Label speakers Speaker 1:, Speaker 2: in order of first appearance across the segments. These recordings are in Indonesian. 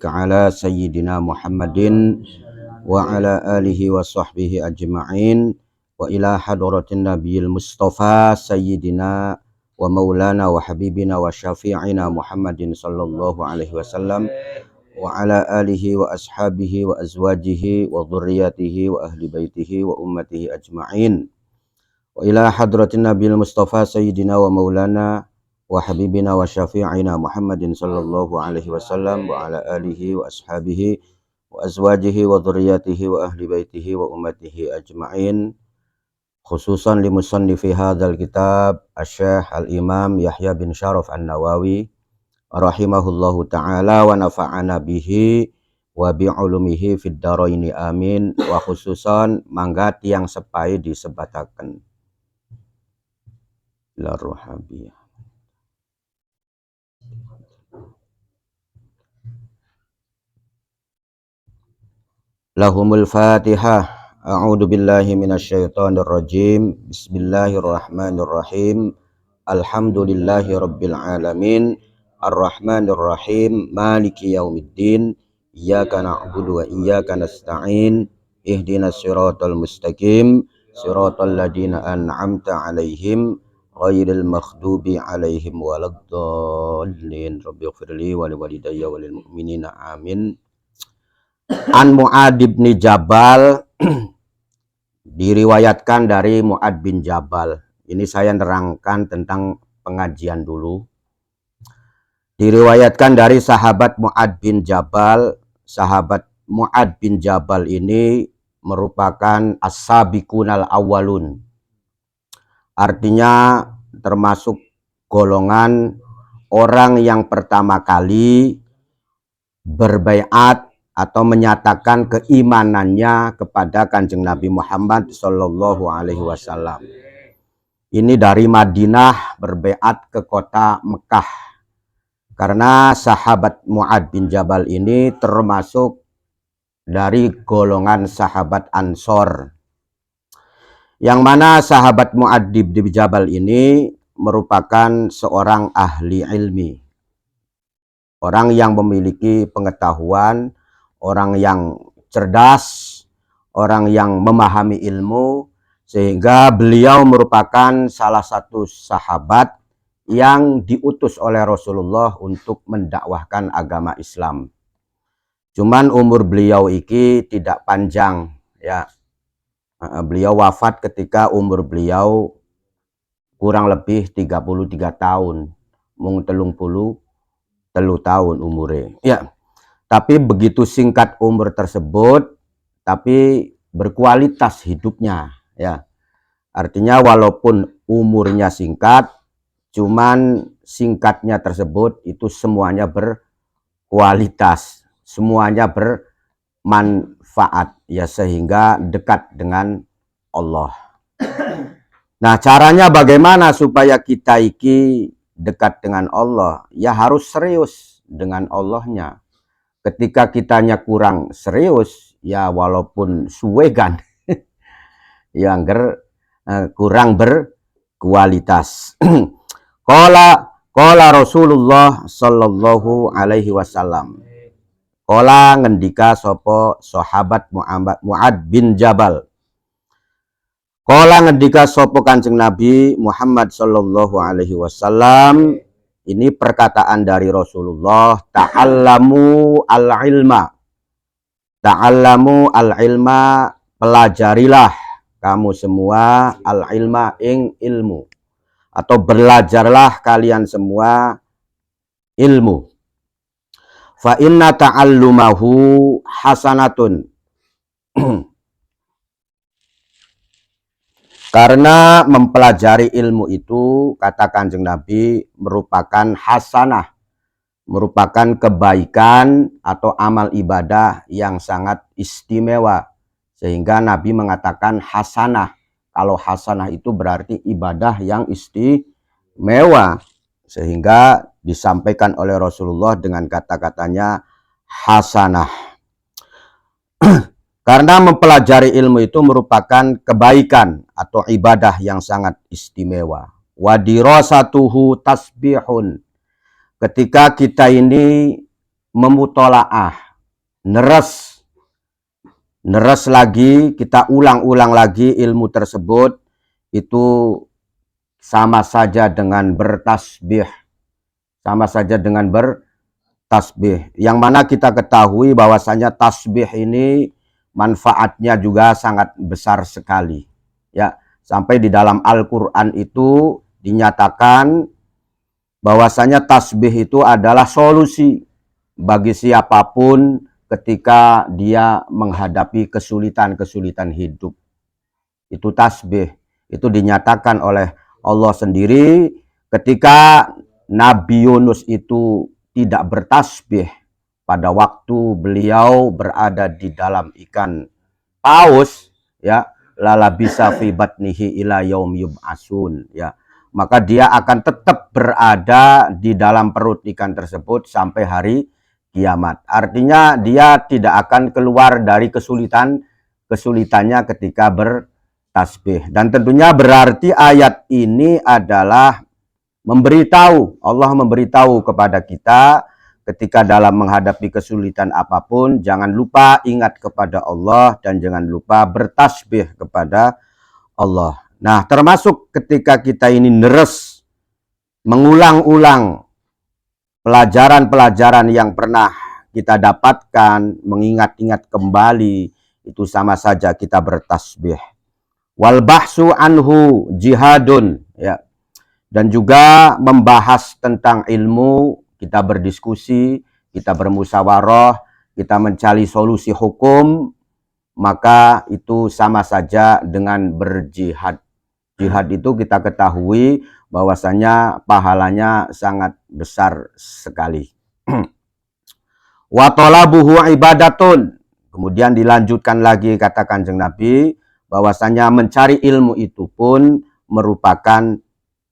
Speaker 1: ala sayyidina Muhammadin wa ala alihi wa sahbihi ajma'in wa ila hadratin nabiyil mustafa sayyidina wa maulana wa habibina wa syafi'ina Muhammadin sallallahu alaihi wasallam wa ala alihi wa ashabihi wa azwajihi wa dhurriyyatihi wa ahli baitihi wa ummatihi ajma'in wa ila hadratin nabiyil mustafa sayyidina wa maulana wa habibina wa syafi'ina Muhammadin sallallahu alaihi wasallam wa ala alihi wa ashabihi wa azwajihi wa dhurriyyatihi wa ahli baitihi wa ummatihi ajma'in, khususan li musannifi hadzal kitab asy-Syaikh al-Imam Yahya bin Syaraf An-Nawawi rahimahullahu ta'ala wa nafa'ana bihi wa bi ulumihi fid dharaini amin. Wa khususan mangga tiang sepai disebataken laruhabiyah. Lahumul Fatihah. A'udzu billahi minasyaitonir rajim. Bismillahirrahmanirrahim. Alhamdulillahi rabbil alamin. Arrahmanir rahim. Maliki yaumiddin. Iyyaka na'budu wa iyyaka nasta'in. Ihdinas siratal mustaqim. Siratal ladzina an'amta 'alaihim ghairil maghdubi 'alaihim waladdallin. Rabbighfirli wa liwalidayya walil mu'minina amin. An Mu'ad bin Jabal, diriwayatkan dari Mu'ad bin Jabal. Ini saya nerangkan tentang pengajian dulu. Diriwayatkan dari sahabat Mu'ad bin Jabal. Sahabat Mu'ad bin Jabal ini merupakan as-sabiqunal awwalun. Artinya termasuk golongan orang yang pertama kali berbaiat atau menyatakan keimanannya kepada Kanjeng Nabi Muhammad Shallallahu Alaihi Wasallam. Ini dari Madinah berbaiat ke kota Mekah. Karena sahabat Mu'ad bin Jabal ini termasuk dari golongan sahabat Ansor. Yang mana sahabat Mu'ad bin Jabal ini merupakan seorang ahli ilmi. Orang yang memiliki pengetahuan, orang yang cerdas, orang yang memahami ilmu, sehingga beliau merupakan salah satu sahabat yang diutus oleh Rasulullah untuk mendakwahkan agama Islam. Cuman umur beliau ini tidak panjang, ya. Beliau wafat ketika umur beliau kurang lebih 33 tahun, mung 33 tahun umurnya. Ya. Tapi begitu singkat umur tersebut, tapi berkualitas hidupnya, ya. Artinya walaupun umurnya singkat, cuman singkatnya tersebut itu semuanya berkualitas, semuanya bermanfaat, ya, sehingga dekat dengan Allah. Nah, caranya bagaimana supaya kita iki dekat dengan Allah? Ya harus serius dengan Allahnya. Ketika kitanya kurang serius, ya walaupun suwe kan, yang kurang berkualitas. Qala Rasulullah sallallahu alaihi wasallam. Qala ngendika sapa sahabat Mu'ad bin Jabal. Qala ngendika sapa Kanjeng Nabi Muhammad sallallahu alaihi wasallam. Ini perkataan dari Rasulullah, ta'allamu al-ilma. Ta'allamu al-ilma, pelajarilah kamu semua al-ilma ing ilmu. Atau belajarlah kalian semua ilmu. Fa inna ta'allumahu hasanatun. Karena mempelajari ilmu itu, kata Kanjeng Nabi, merupakan hasanah, merupakan kebaikan atau amal ibadah yang sangat istimewa. Sehingga Nabi mengatakan hasanah. Kalau hasanah itu berarti ibadah yang istimewa. Sehingga disampaikan oleh Rasulullah dengan kata-katanya hasanah. Karena mempelajari ilmu itu merupakan kebaikan atau ibadah yang sangat istimewa. Wadirasatuhu tasbihun. Ketika kita ini memutolaah, neres lagi, kita ulang-ulang lagi ilmu tersebut, itu sama saja dengan bertasbih. Sama saja dengan bertasbih. Yang mana kita ketahui bahwasanya tasbih ini manfaatnya juga sangat besar sekali. Ya, sampai di dalam Al-Qur'an itu dinyatakan bahwasanya tasbih itu adalah solusi bagi siapapun ketika dia menghadapi kesulitan-kesulitan hidup. Itu tasbih. Itu dinyatakan oleh Allah sendiri ketika Nabi Yunus itu tidak bertasbih pada waktu beliau berada di dalam ikan paus, ya, lala bisa fi batnihi ila yaum yub'asun, ya, maka dia akan tetap berada di dalam perut ikan tersebut sampai hari kiamat. Artinya dia tidak akan keluar dari kesulitannya ketika bertasbih. Dan tentunya berarti ayat ini adalah memberitahu, Allah memberitahu kepada kita ketika dalam menghadapi kesulitan apapun, jangan lupa ingat kepada Allah dan jangan lupa bertasbih kepada Allah. Nah, termasuk ketika kita ini neres mengulang-ulang pelajaran-pelajaran yang pernah kita dapatkan, mengingat-ingat kembali, itu sama saja kita bertasbih. Wal bahsu anhu jihadun, ya. Dan juga membahas tentang ilmu, kita berdiskusi, kita bermusyawarah, kita mencari solusi hukum, maka itu sama saja dengan berjihad. Jihad itu kita ketahui bahwasanya pahalanya sangat besar sekali. Wa talabuhu ibadatun. Kemudian dilanjutkan lagi kata Kanjeng Nabi bahwasanya mencari ilmu itu pun merupakan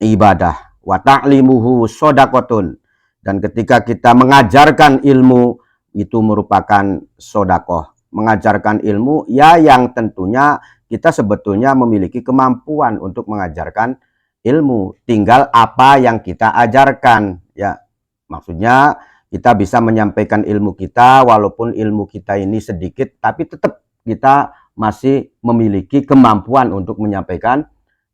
Speaker 1: ibadah. Wa ta'limuhu shadaqatun. Dan ketika kita mengajarkan ilmu itu merupakan sodakoh. Mengajarkan ilmu ya yang tentunya kita sebetulnya memiliki kemampuan untuk mengajarkan ilmu. Tinggal apa yang kita ajarkan, ya. Maksudnya kita bisa menyampaikan ilmu kita walaupun ilmu kita ini sedikit, tapi tetap kita masih memiliki kemampuan untuk menyampaikan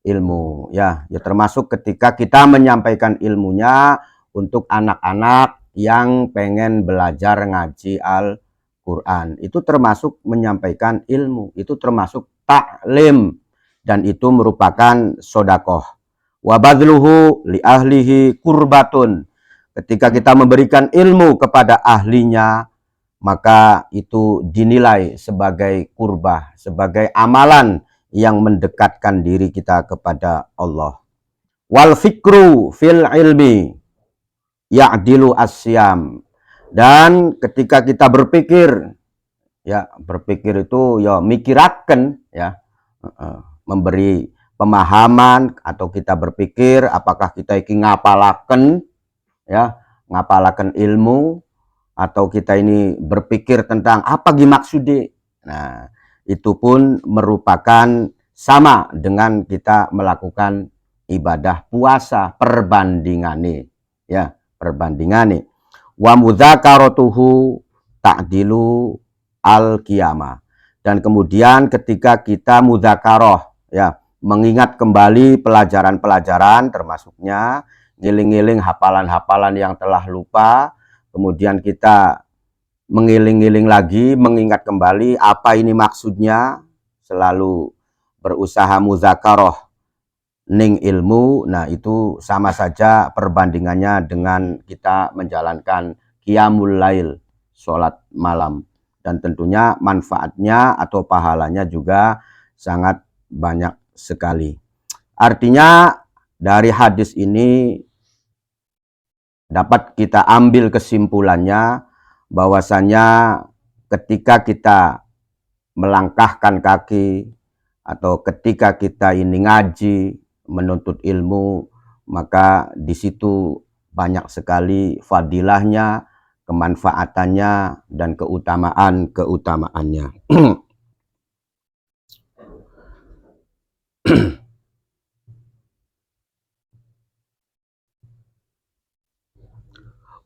Speaker 1: ilmu, ya. Ya termasuk ketika kita menyampaikan ilmunya untuk anak-anak yang pengen belajar ngaji Al-Quran. Itu termasuk menyampaikan ilmu. Itu termasuk taklim. Dan itu merupakan sodakoh. Wabadluhu li ahlihi kurbatun. Ketika kita memberikan ilmu kepada ahlinya, maka itu dinilai sebagai kurbah, sebagai amalan yang mendekatkan diri kita kepada Allah. Wal fikru fil ilmi ya'dilu asyam. Dan ketika kita berpikir, ya, berpikir itu ya mikiraken, ya, memberi pemahaman, atau kita berpikir apakah kita iki ngapalaken, ya, ngapalaken ilmu, atau kita ini berpikir tentang apa maksudnya. Nah, itu pun merupakan sama dengan kita melakukan ibadah puasa, perbandingannya, ya, perbandingannya. Wa mudzakaratuhu ta'dilu al-qiyamah. Dan kemudian ketika kita mudzakarah, ya, mengingat kembali pelajaran-pelajaran, termasuknya ngiling-ngiling hafalan-hafalan yang telah lupa, kemudian kita mengiling-iling lagi, mengingat kembali apa ini maksudnya, selalu berusaha muzakarah ning ilmu. Nah, itu sama saja perbandingannya dengan kita menjalankan qiyamul lail, sholat malam. Dan tentunya manfaatnya atau pahalanya juga sangat banyak sekali. Artinya dari hadis ini dapat kita ambil kesimpulannya bahwasanya ketika kita melangkahkan kaki atau ketika kita ini ngaji, menuntut ilmu, maka di situ banyak sekali fadilahnya, kemanfaatannya, dan keutamaan-keutamaannya.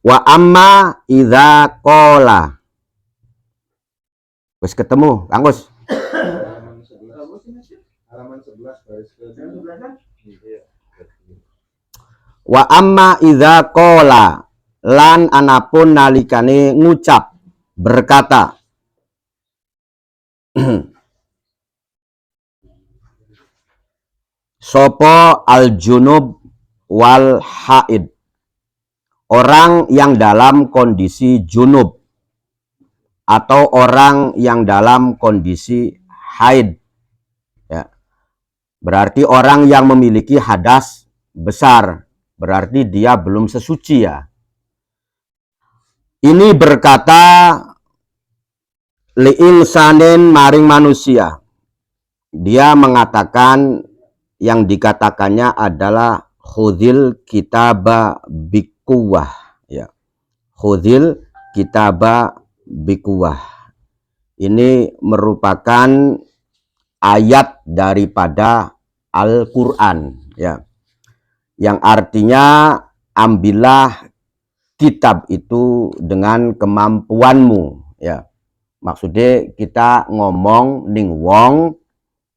Speaker 1: Wa amma idza qala. Wis ketemu, Kang Gus. Halaman 11 baris ke Wa amma idza qala, lan anapun nalikane ngucap, berkata. Sopo al-junub wal haid, orang yang dalam kondisi junub atau orang yang dalam kondisi haid, ya. Berarti orang yang memiliki hadas besar, berarti dia belum sesuci, ya. Ini berkata li'insanin maring manusia. Dia mengatakan, yang dikatakannya adalah khudhil kitaba bikuwah, ya. Khudhil kitaba bikuwah. Ini merupakan ayat daripada Al-Qur'an, ya. Yang artinya ambillah kitab itu dengan kemampuanmu, ya. Maksudnya kita ngomong ning wong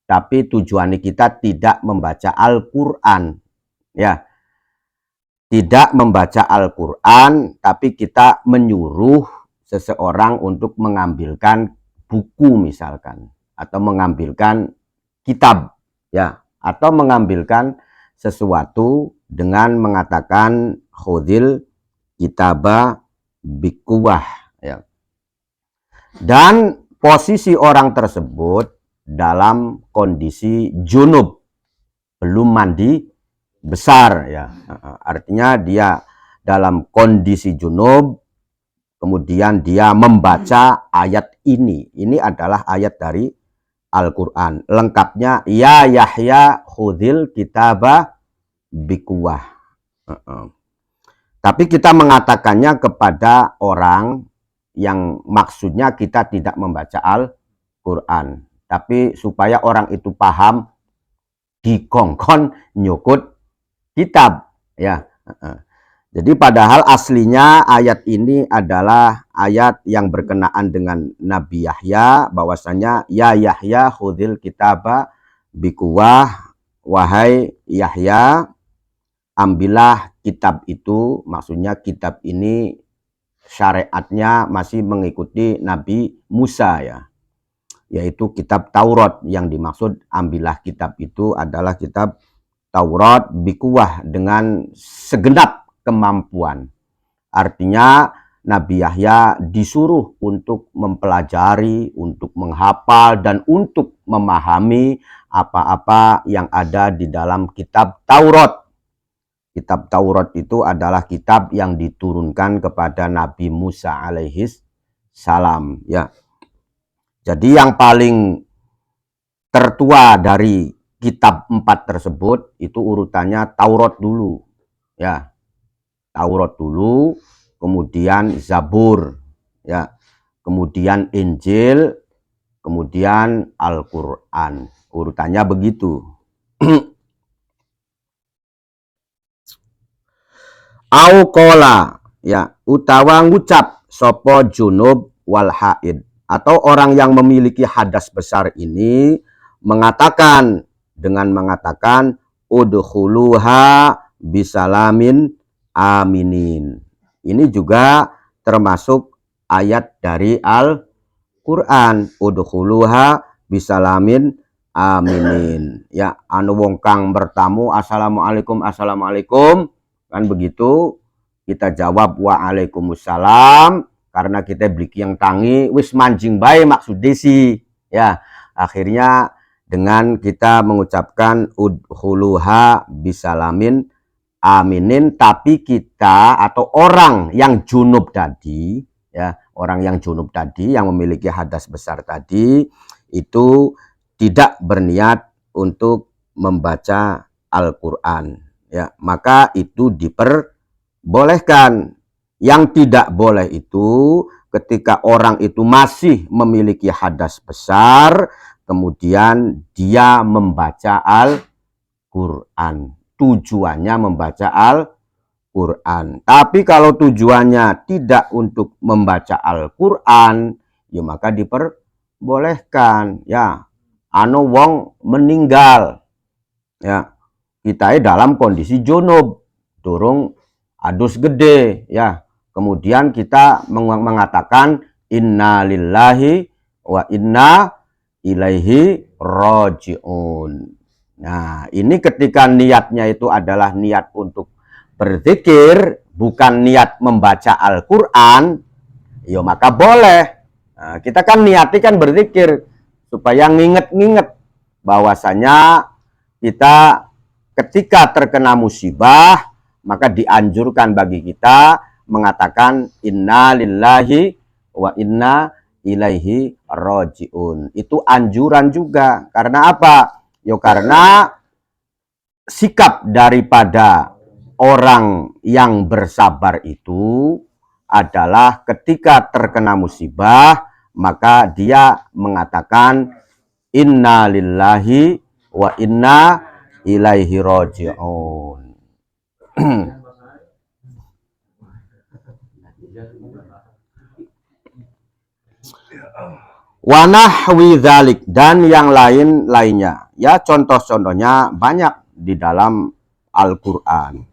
Speaker 1: tapi tujuannya kita tidak membaca Al-Qur'an, ya. Tidak membaca Al-Qur'an, tapi kita menyuruh seseorang untuk mengambilkan buku misalkan, atau mengambilkan kitab, ya, atau mengambilkan sesuatu dengan mengatakan khudil kitaba bikuwah, ya. Dan posisi orang tersebut dalam kondisi junub, belum mandi besar, ya. Artinya dia dalam kondisi junub, kemudian dia membaca ayat ini. Ini adalah ayat dari Al-Qur'an. Lengkapnya, ya Yahya khudhil kitaba bikuwah. Tapi kita mengatakannya kepada orang yang maksudnya kita tidak membaca Al-Qur'an. Tapi supaya orang itu paham, dikongkon nyukut kitab, ya. Jadi padahal aslinya ayat ini adalah ayat yang berkenaan dengan Nabi Yahya, bahwasanya ya Yahya khudhil kitaba bikuwah, wahai Yahya ambillah kitab itu. Maksudnya kitab ini syariatnya masih mengikuti Nabi Musa, ya, yaitu kitab Taurat. Yang dimaksud ambillah kitab itu adalah kitab Taurat bikuwah, dengan segenap kemampuan. Artinya Nabi Yahya disuruh untuk mempelajari, untuk menghafal, dan untuk memahami apa-apa yang ada di dalam kitab Taurat. Kitab Taurat itu adalah kitab yang diturunkan kepada Nabi Musa alaihis salam, ya. Jadi yang paling tertua dari kitab 4 tersebut itu urutannya Taurat dulu, ya. Taurat dulu, kemudian Zabur, ya. Kemudian Injil, kemudian Al-Qur'an. Urutannya begitu. Au kola, ya, utawa ngucap sopo junub wal haid, atau orang yang memiliki hadas besar ini mengatakan dengan mengatakan udkhuluha bisalamin aminin. Ini juga termasuk ayat dari Al-Qur'an, udkhuluha bisalamin aminin, ya. Anu wong kang bertamu assalamualaikum, assalamualaikum, kan begitu, kita jawab waalaikumsalam, karena kita beli yang tangi wis mancing bae maksud desi, ya. Akhirnya dengan kita mengucapkan udkhuluha bisalamin aminin, tapi kita atau orang yang junub tadi, ya, orang yang junub tadi yang memiliki hadas besar tadi itu tidak berniat untuk membaca Al-Qur'an, ya, maka itu diperbolehkan. Yang tidak boleh itu ketika orang itu masih memiliki hadas besar, kemudian dia membaca Al-Qur'an. Tujuannya membaca Al-Qur'an. Quran. Tapi kalau tujuannya tidak untuk membaca Al-Quran, ya maka diperbolehkan. Ya, wong meninggal, ya kita dalam kondisi junub, durung adus gede, ya. Kemudian kita mengatakan inna lillahi wa inna ilaihi roji'un. Nah, ini ketika niatnya itu adalah niat untuk berzikir, bukan niat membaca Al-Quran, ya maka boleh. Nah, kita kan niati kan berzikir supaya nginget-nginget bahwasanya kita ketika terkena musibah, maka dianjurkan bagi kita mengatakan inna lillahi wa inna ilaihi roji'un. Itu anjuran juga. Karena apa? Ya karena sikap daripada orang yang bersabar itu adalah ketika terkena musibah, maka dia mengatakan inna lillahi wa inna ilaihi roji'un. Wanahwi dzalik, dan yang lainnya. Ya, contoh-contohnya banyak di dalam Al-Quran.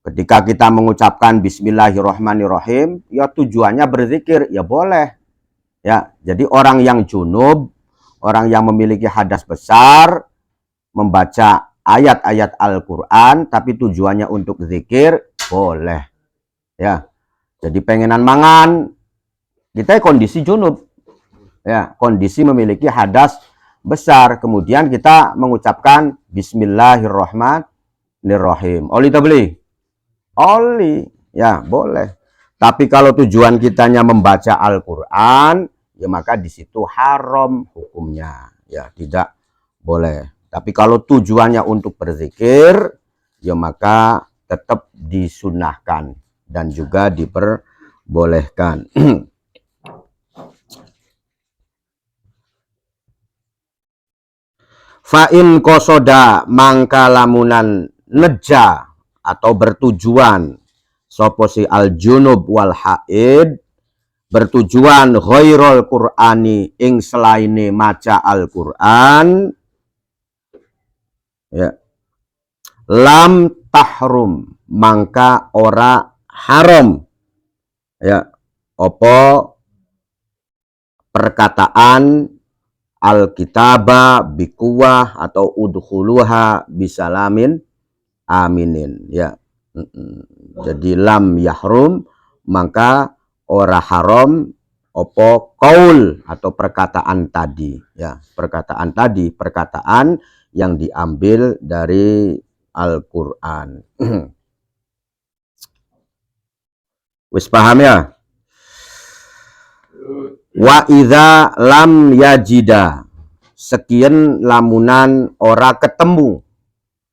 Speaker 1: Ketika kita mengucapkan Bismillahirrahmanirrahim, ya tujuannya berzikir, ya boleh. Ya, jadi orang yang junub, orang yang memiliki hadas besar, membaca ayat-ayat Al-Quran, tapi tujuannya untuk zikir, boleh. Ya, jadi pengenan mangan, kita kondisi junub. Ya, kondisi memiliki hadas besar, kemudian kita mengucapkan Bismillahirrahmanirrahim. Oli tabli, oli, ya boleh. Tapi kalau tujuan kitanya membaca Al-Quran, ya maka di situ haram hukumnya, ya tidak boleh. Tapi kalau tujuannya untuk berzikir, ya maka tetap disunahkan dan juga diperbolehkan. Fa'in kosoda mangka lamunan neja atau bertujuan soposi al junub wal haid, bertujuan ghairul qur'ani ing selaine maca Al-Qur'an, ya, lam tahrum mangka ora haram, ya, opo perkataan al-kitaba bikuwah atau udkhuluha bisalamin aminin, ya. Jadi lam yahrum maka ora haram opo kaul atau perkataan tadi, ya. Perkataan tadi, perkataan yang diambil dari Al-Qur'an. Wis paham ya? Wa idza lam yajida, sekian lamunan ora ketemu,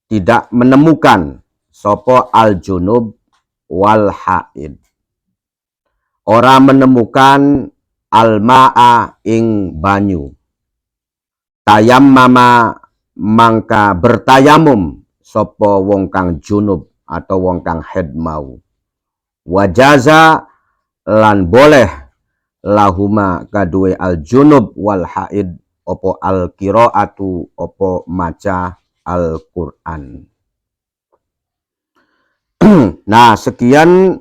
Speaker 1: tidak menemukan sopo al junub wal haid, ora menemukan al ma'a ing banyu, tayammama mangka bertayamum sopo wong kang junub atau wong kang haid mau, wajaza lan boleh lahuma kadue al junub wal haid opo al qiraatu opo maca Al-Qur'an. Nah, sekian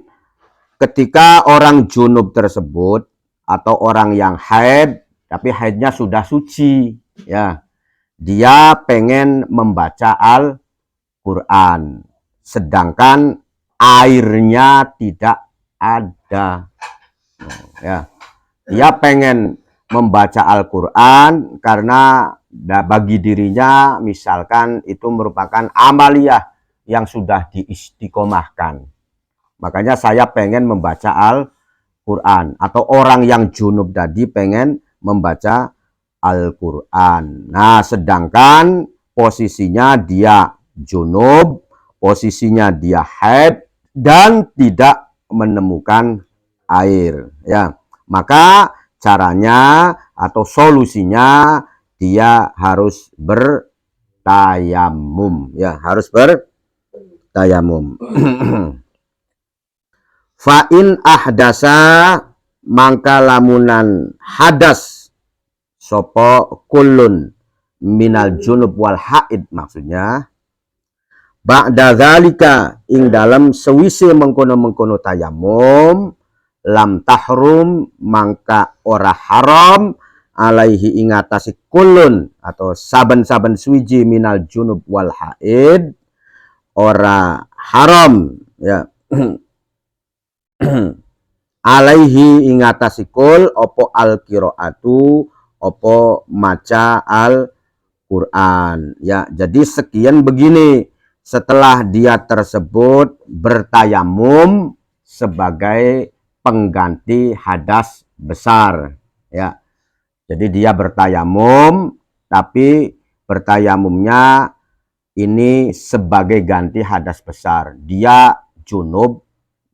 Speaker 1: ketika orang junub tersebut atau orang yang haid tapi haidnya sudah suci, ya, dia pengen membaca Al-Qur'an sedangkan airnya tidak ada, ya. Dia pengen membaca Al-Quran karena bagi dirinya misalkan itu merupakan amaliyah yang sudah diistiqomahkan. Makanya saya pengen membaca Al-Quran. Atau orang yang junub tadi pengen membaca Al-Quran. Nah, sedangkan posisinya dia junub, posisinya dia haid dan tidak menemukan air, ya. Maka caranya atau solusinya dia harus bertayamum, ya, harus bertayamum. tayamum. Fa in ahdasa mangka lamunan hadas sopo kulun minal junub wal haid, maksudnya ba'da zalika ing dalam sewise mengkono-mengkono tayamum lam tahrum mangka ora haram alaihi ingatasi kulun atau saben-saben suwiji minal junub wal haid ora haram ya alaihi ingatasi kul opo al qiraatu opo maca al Quran ya. Jadi sekian begini, setelah dia tersebut bertayamum sebagai pengganti hadas besar ya. Jadi dia bertayamum, tapi bertayamumnya ini sebagai ganti hadas besar. Dia junub,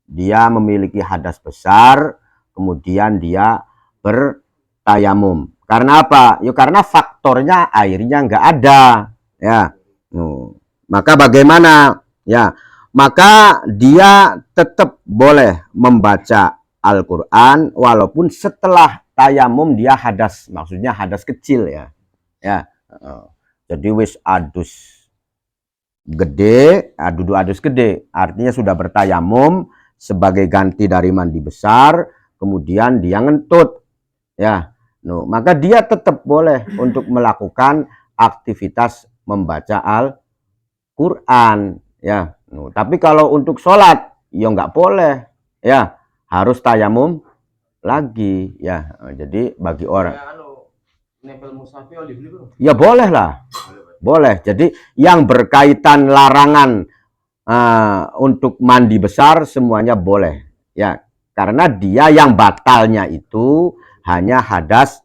Speaker 1: dia memiliki hadas besar, kemudian dia bertayamum. Karena apa? Ya karena faktornya airnya nggak ada, ya. Maka bagaimana? Ya, maka dia tetap boleh membaca Al-Quran walaupun setelah tayamum dia hadas, maksudnya hadas kecil ya. Ya, jadi wis adus gede, dudu adus gede, artinya sudah bertayamum sebagai ganti dari mandi besar, kemudian dia ngentut, ya, maka dia tetap boleh untuk melakukan aktivitas membaca Al-Quran, ya. Tapi kalau untuk sholat, ya nggak boleh, ya, harus tayamum lagi, ya. Jadi bagi orang, ya boleh lah, boleh. Jadi yang berkaitan larangan untuk mandi besar semuanya boleh ya, karena dia yang batalnya itu hanya hadas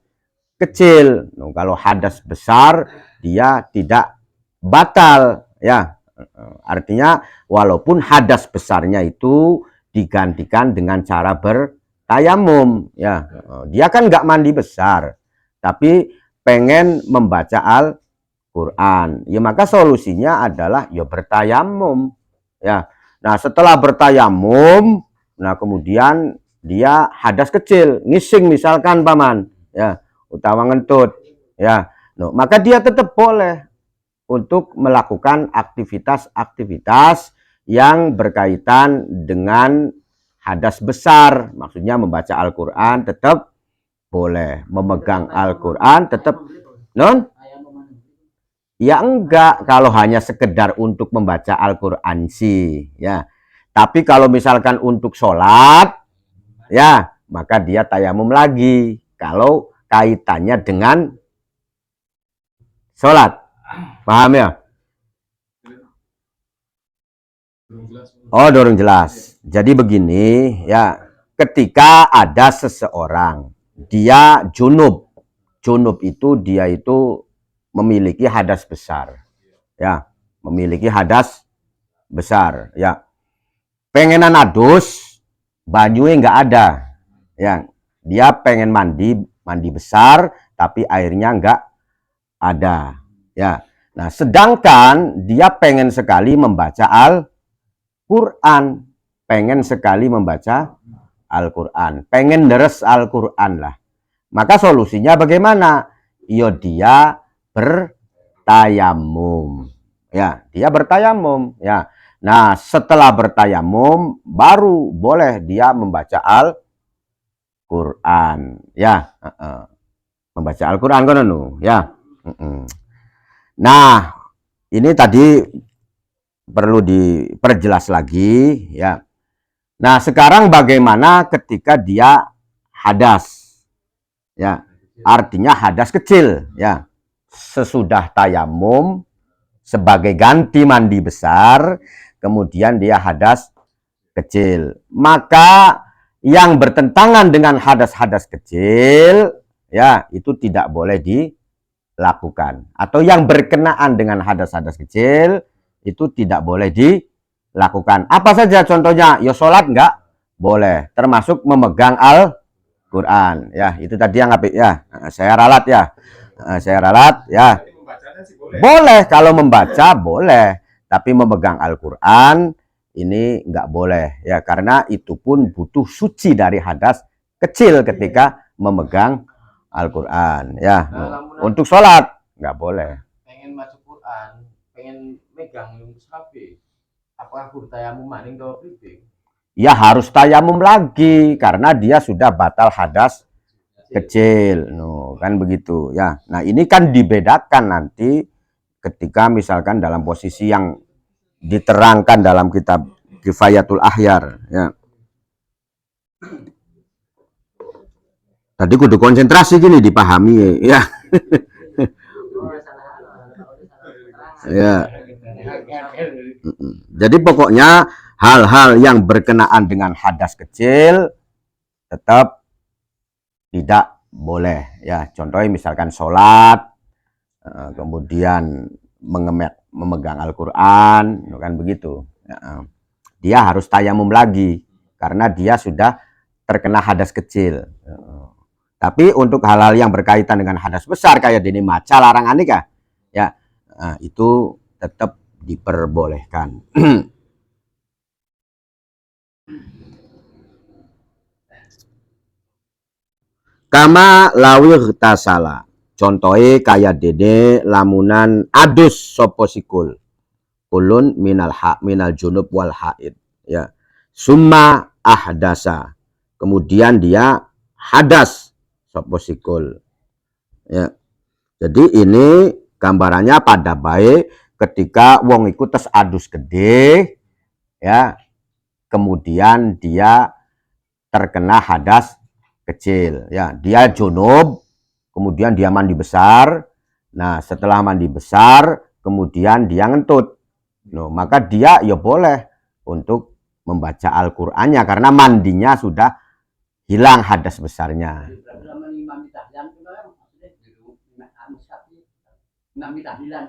Speaker 1: kecil. Kalau hadas besar dia tidak batal ya, artinya walaupun hadas besarnya itu digantikan dengan cara bertayamum ya, dia kan nggak mandi besar tapi pengen membaca Al-Quran ya, maka solusinya adalah ya bertayamum ya. Nah setelah bertayamum, nah kemudian dia hadas kecil, ngising misalkan paman ya, utawa ngentut ya, maka dia tetap boleh untuk melakukan aktivitas-aktivitas yang berkaitan dengan hadas besar, maksudnya membaca Al-Quran tetap boleh, memegang Al-Quran tetap non. Ya enggak, kalau hanya sekedar untuk membaca Al-Quran sih ya. Tapi kalau misalkan untuk sholat ya, maka dia tayamum lagi kalau kaitannya dengan sholat. Paham ya? Oh, dorong jelas. Jadi begini ya, ketika ada seseorang dia junub, junub itu dia itu memiliki hadas besar ya, memiliki hadas besar ya, pengenan adus, bajunya nggak ada ya, dia pengen mandi besar tapi airnya nggak ada ya. Nah sedangkan dia pengen sekali membaca Al-Quran, pengen sekali membaca Al-Quran, pengen deres Al-Quran lah, maka solusinya bagaimana? Yo dia bertayamum ya, dia bertayamum ya. Nah setelah bertayamum baru boleh dia membaca Al-Quran ya, membaca Al-Quran kan ya. Nah ini tadi perlu diperjelas lagi ya. Nah sekarang bagaimana ketika dia hadas ya, artinya hadas kecil ya, sesudah tayamum sebagai ganti mandi besar, kemudian dia hadas kecil, maka yang bertentangan dengan hadas-hadas kecil ya itu tidak boleh dilakukan, atau yang berkenaan dengan hadas-hadas kecil itu tidak boleh dilakukan. Apa saja contohnya? Ya sholat nggak boleh, termasuk memegang Al-Quran ya, itu tadi yang ya, saya ralat ya, saya ralat ya. Boleh kalau membaca boleh, Tapi memegang Al-Quran ini nggak boleh ya, karena itu pun butuh suci dari hadas kecil ketika memegang Al-Quran ya. Untuk sholat nggak boleh.
Speaker 2: Pengen masuk Quran, pengen megang mushaf, apakah kudu tayamum maning to pribe?
Speaker 1: Ya harus tayamum lagi karena dia sudah batal hadas kecil. Kan begitu ya. Nah, ini kan dibedakan nanti ketika misalkan dalam posisi yang diterangkan dalam kitab Kifayatul Ahyar ya. Tadi kudu konsentrasi gini dipahami ya. Ya. Jadi pokoknya hal-hal yang berkenaan dengan hadas kecil tetap tidak boleh ya. Contohnya misalkan sholat, kemudian memegang Al-Quran, kan begitu. Dia harus tayamum lagi karena dia sudah terkena hadas kecil. Tapi untuk hal-hal yang berkaitan dengan hadas besar kayak dini maca larangan nikah ya, itu tetap diperbolehkan. Kama lawir tasala, contohnya kayak dede lamunan adus sopo sikul ulun minal junub wal haid ya, summa ahdasa, kemudian dia hadas sopo sikul ya. Jadi ini gambarannya pada baik ketika wong iku tes adus gede ya, kemudian dia terkena hadas kecil ya, dia junub kemudian dia mandi besar. Nah, setelah mandi besar kemudian dia ngentut, maka dia ya boleh untuk membaca Al-Qur'annya karena mandinya sudah hilang hadas besarnya.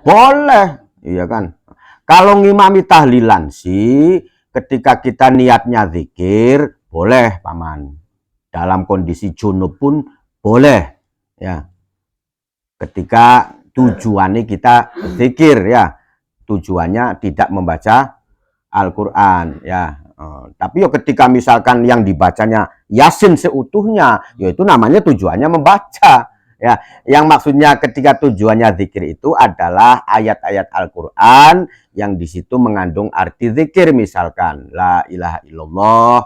Speaker 1: Boleh, iya kan. Kalau ngimami tahlilan sih ketika kita niatnya zikir boleh paman. Dalam kondisi junub pun boleh ya. Ketika tujuannya kita zikir ya, tujuannya tidak membaca Al-Qur'an ya. Tapi ya ketika misalkan yang dibacanya Yasin seutuhnya, yaitu namanya tujuannya membaca ya. Yang maksudnya ketika tujuannya zikir itu adalah ayat-ayat Al-Qur'an yang di situ mengandung arti zikir, misalkan la ilaha illallah,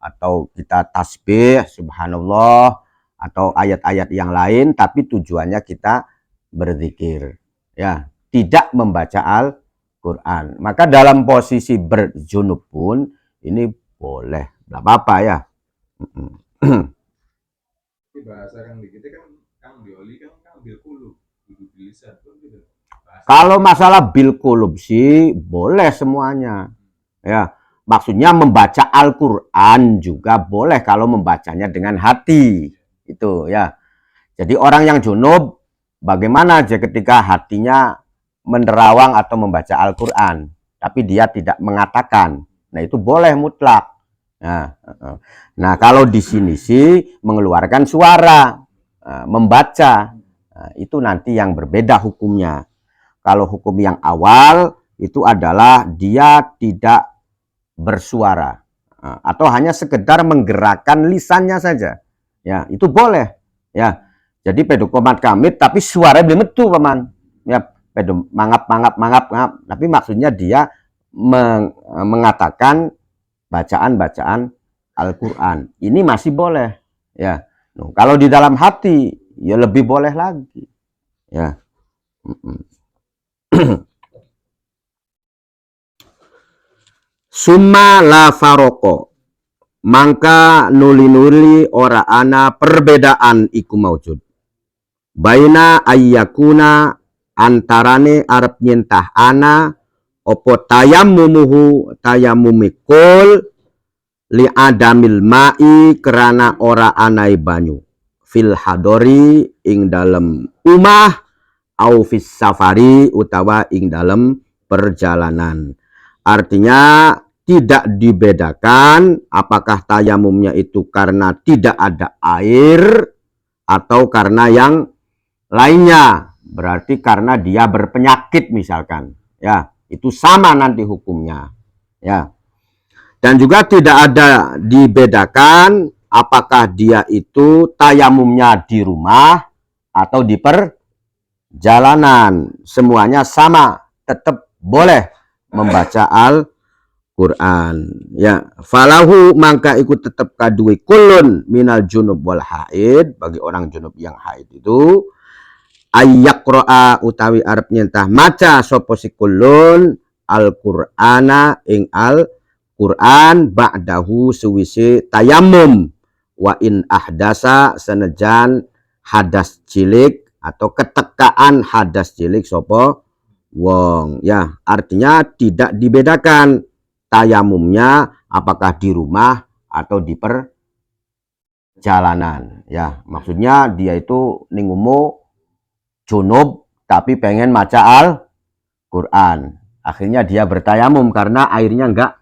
Speaker 1: atau kita tasbih subhanallah, atau ayat-ayat yang lain, tapi tujuannya kita berzikir ya, tidak membaca Al-Qur'an. Maka dalam posisi berjunub pun ini boleh, nggak apa-apa ya.
Speaker 2: Bahasa kan dikit kan dioli kan bil kulub, bilisan gitu.
Speaker 1: Kalau masalah bil kulub sih boleh semuanya ya. Maksudnya membaca Al-Qur'an juga boleh kalau membacanya dengan hati itu ya. Jadi orang yang junub bagaimana aja ketika hatinya menerawang atau membaca Al-Qur'an tapi dia tidak mengatakan, nah itu boleh mutlak. Nah kalau di sini sih mengeluarkan suara, membaca, itu nanti yang berbeda hukumnya. Kalau hukum yang awal itu adalah dia tidak bersuara atau hanya sekedar menggerakkan lisannya saja ya, itu boleh ya. Jadi pedo komat kamit tapi suaranya belum metu paman ya, pedo mangap, tapi maksudnya dia mengatakan bacaan Al-Qur'an, ini masih boleh ya. Kalau di dalam hati ya lebih boleh lagi ya. Summa la faroko, mangka nuli-nuli ora ana perbedaan iku maujud. Baina ayyakuna antarane arep nyentah ana opo tayammumuhu tayammumikul li adamil ma'i kerana ora anai banyu fil hadori ing dalem umah au fis safari utawa ing dalem perjalanan. Artinya tidak dibedakan apakah tayamumnya itu karena tidak ada air atau karena yang lainnya. Berarti karena dia berpenyakit misalkan ya, Itu sama nanti hukumnya. Ya. Dan juga tidak ada dibedakan apakah dia itu tayamumnya di rumah atau di perjalanan. Semuanya sama, tetap boleh membaca Al-Quran. Ya, falahu mangka ikut tetap kadui kulun minal junub wal haid, bagi orang junub yang haid itu ayyaqra'a utawi arep nyentah maca sapa si kulun Al-Qur'ana ing Al-Qur'an ba'dahu suwise tayamum wa in ahdasa senejan hadas cilik atau ketekaan hadas cilik sapa wong. Ya, artinya tidak dibedakan tayamumnya apakah di rumah atau di perjalanan. Ya, maksudnya dia itu ningumu junub tapi pengen maca Al-Quran. Akhirnya dia bertayamum karena airnya enggak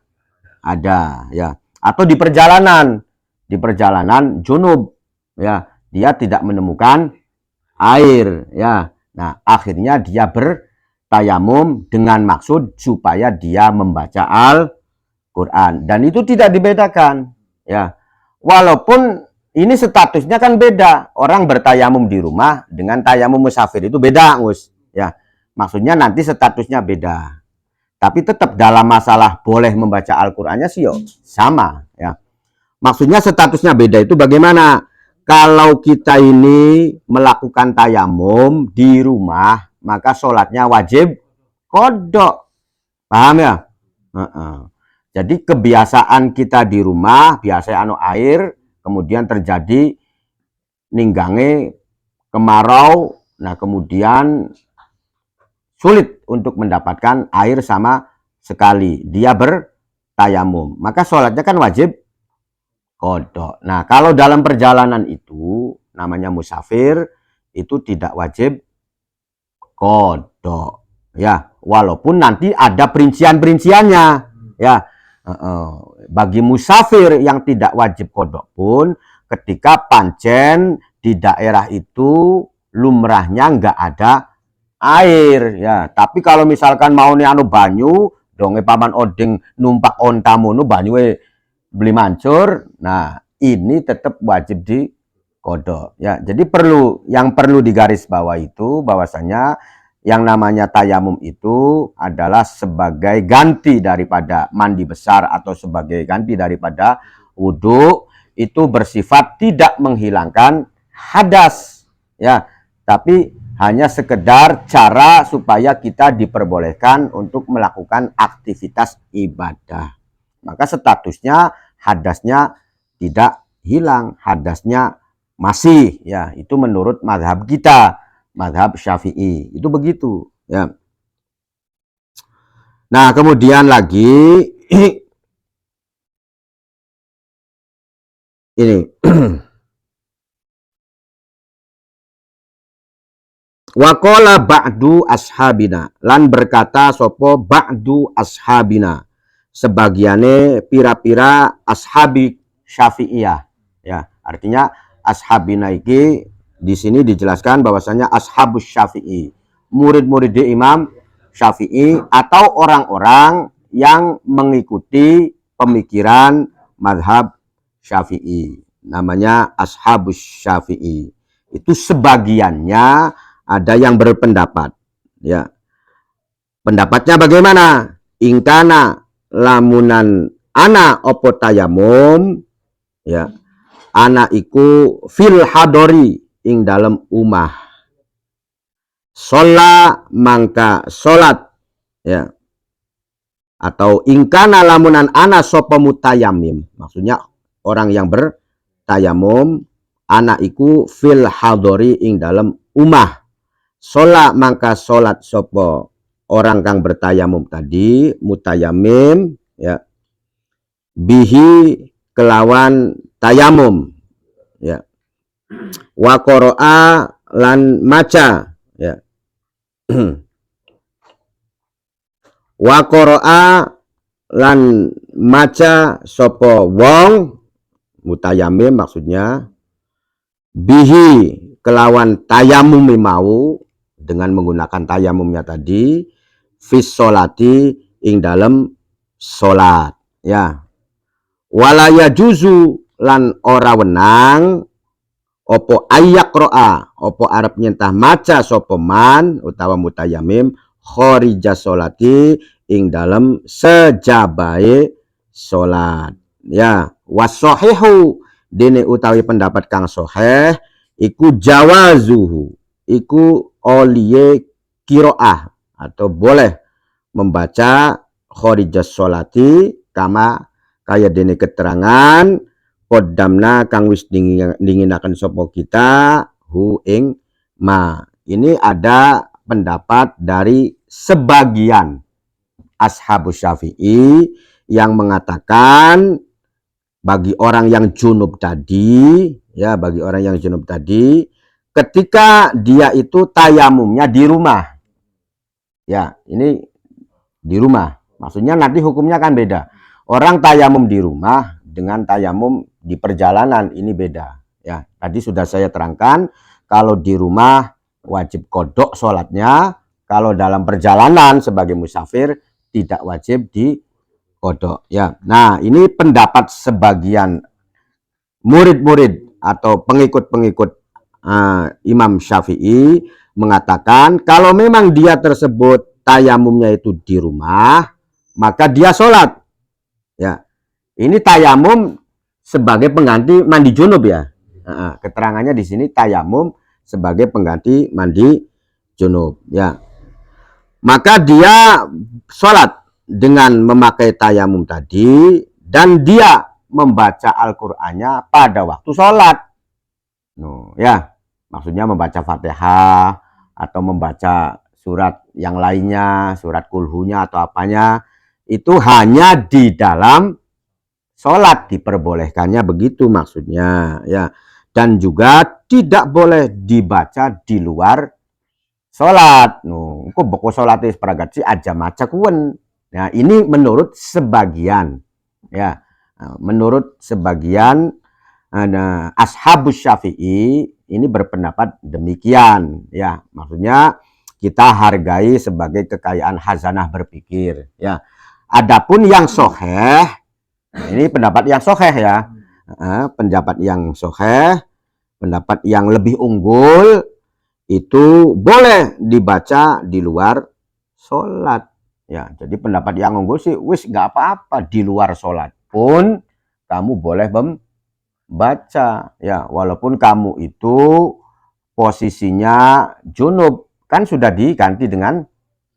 Speaker 1: ada, ya. Atau di perjalanan junub, ya, dia tidak menemukan air, ya. Nah, akhirnya dia bertayamum dengan maksud supaya dia membaca Al-Quran. Dan itu tidak dibedakan, ya. Walaupun ini statusnya kan beda. Orang bertayamum di rumah dengan tayamum musafir itu beda, Gus. Ya, maksudnya nanti statusnya beda. Tapi tetap dalam masalah boleh membaca Al-Qur'annya sih yo sama, ya. Maksudnya statusnya beda itu bagaimana? Kalau kita ini melakukan tayamum di rumah, maka sholatnya wajib kodok. Paham ya? Jadi kebiasaan kita di rumah, biasa air, kemudian terjadi ninggange kemarau, nah kemudian sulit untuk mendapatkan air sama sekali, dia bertayamum, maka sholatnya kan wajib kodok. Nah, kalau dalam perjalanan itu namanya musafir, itu tidak wajib kodok, ya, walaupun nanti ada perincian-perinciannya, ya. Bagi musafir yang tidak wajib kodok pun, ketika pancen di daerah itu lumrahnya nggak ada air, ya. Tapi kalau misalkan mau nih banyu, donge paman odeng numpak ontamu banyu beli mancur, nah ini tetap wajib di kodok, ya. Jadi yang perlu digaris bawah itu bahwasanya yang namanya tayamum itu adalah sebagai ganti daripada mandi besar atau sebagai ganti daripada wudhu, itu bersifat tidak menghilangkan hadas, ya, tapi hanya sekedar cara supaya kita diperbolehkan untuk melakukan aktivitas ibadah. Maka statusnya hadasnya tidak hilang, hadasnya masih, ya. Itu menurut mazhab kita, mazhab Syafi'i, itu begitu, ya. Nah, kemudian lagi ini waqala ba'du ashabina, lan berkata sopo ba'du ashabina, sebagiane pira-pira ashabi Syafi'iyah, ya. Artinya ashabina iki di sini dijelaskan bahwasanya ashabus Syafi'i, murid-murid Imam Syafi'i atau orang-orang yang mengikuti pemikiran mazhab Syafi'i, namanya ashabus Syafi'i. Itu sebagiannya ada yang berpendapat, ya. Pendapatnya bagaimana? Ingkana lamunan ana opo tayamum, ya, ana iku fil hadori ing dalam umah, sholat mangka sholat, ya, atau ingkana lamunan ana sopo mutayamim, maksudnya orang yang bertayamum, ana iku fil hadori ing dalam umah, sholat mangka sholat sopo orang kang bertayamum tadi, mutayamim, ya, bihi kelawan tayamum, ya, wa qoro'a lan maca, ya, wa qoro'a lan maca sopo wong mutayamim, maksudnya bihi kelawan tayamum mau, dengan menggunakan tayamumnya tadi, fis sholati ing dalem salat, ya. Wala yajuzu lan ora wenang opo ayak roa, opo arep nyentah maca sapa man utawa mutayamim kharija sholati ing dalem sejabahe salat, ya. Wasohihu dene utawi pendapat kang sahih iku jawazuhu, iku oliye kiroah atau boleh membaca kharija sholati kama kaya dene keterangan kodamna kang wis dinginaken sapa kita hu ing ma. Ini ada pendapat dari sebagian ashabus Syafi'i yang mengatakan bagi orang yang junub tadi, ya, bagi orang yang junub tadi ketika dia itu tayamumnya di rumah. Ya, ini di rumah. Maksudnya nanti hukumnya kan beda. Orang tayamum di rumah dengan tayamum di perjalanan ini beda. Ya, tadi sudah saya terangkan kalau di rumah wajib kodok sholatnya, kalau dalam perjalanan sebagai musafir tidak wajib di kodok. Ya, nah ini pendapat sebagian murid-murid atau pengikut-pengikut Imam Syafi'i mengatakan kalau memang dia tersebut tayamumnya itu di rumah, maka dia sholat. Ya, ini tayamum sebagai pengganti mandi junub, ya. Keterangannya di sini tayamum sebagai pengganti mandi junub, ya. Maka dia sholat dengan memakai tayamum tadi dan dia membaca Al-Qur'annya pada waktu sholat. Ya, maksudnya membaca Fatihah atau membaca surat yang lainnya, surat kulhunya atau apanya, itu hanya di dalam sholat diperbolehkannya begitu maksudnya, ya. Dan juga tidak boleh dibaca di luar sholat. Kok boko sholat seperagat sih aja maca kuen. Nah, ini menurut sebagian, ya. Menurut sebagian ashabus Syafi'i ini berpendapat demikian, ya. Maksudnya kita hargai sebagai kekayaan hazanah berpikir, ya. Adapun yang sahih, ini pendapat yang sahih, ya. Pendapat yang sahih, pendapat yang lebih unggul itu boleh dibaca di luar sholat, ya. Jadi pendapat yang unggul sih wis nggak apa-apa di luar sholat pun kamu boleh membaca, ya, walaupun kamu itu posisinya junub, kan sudah diganti dengan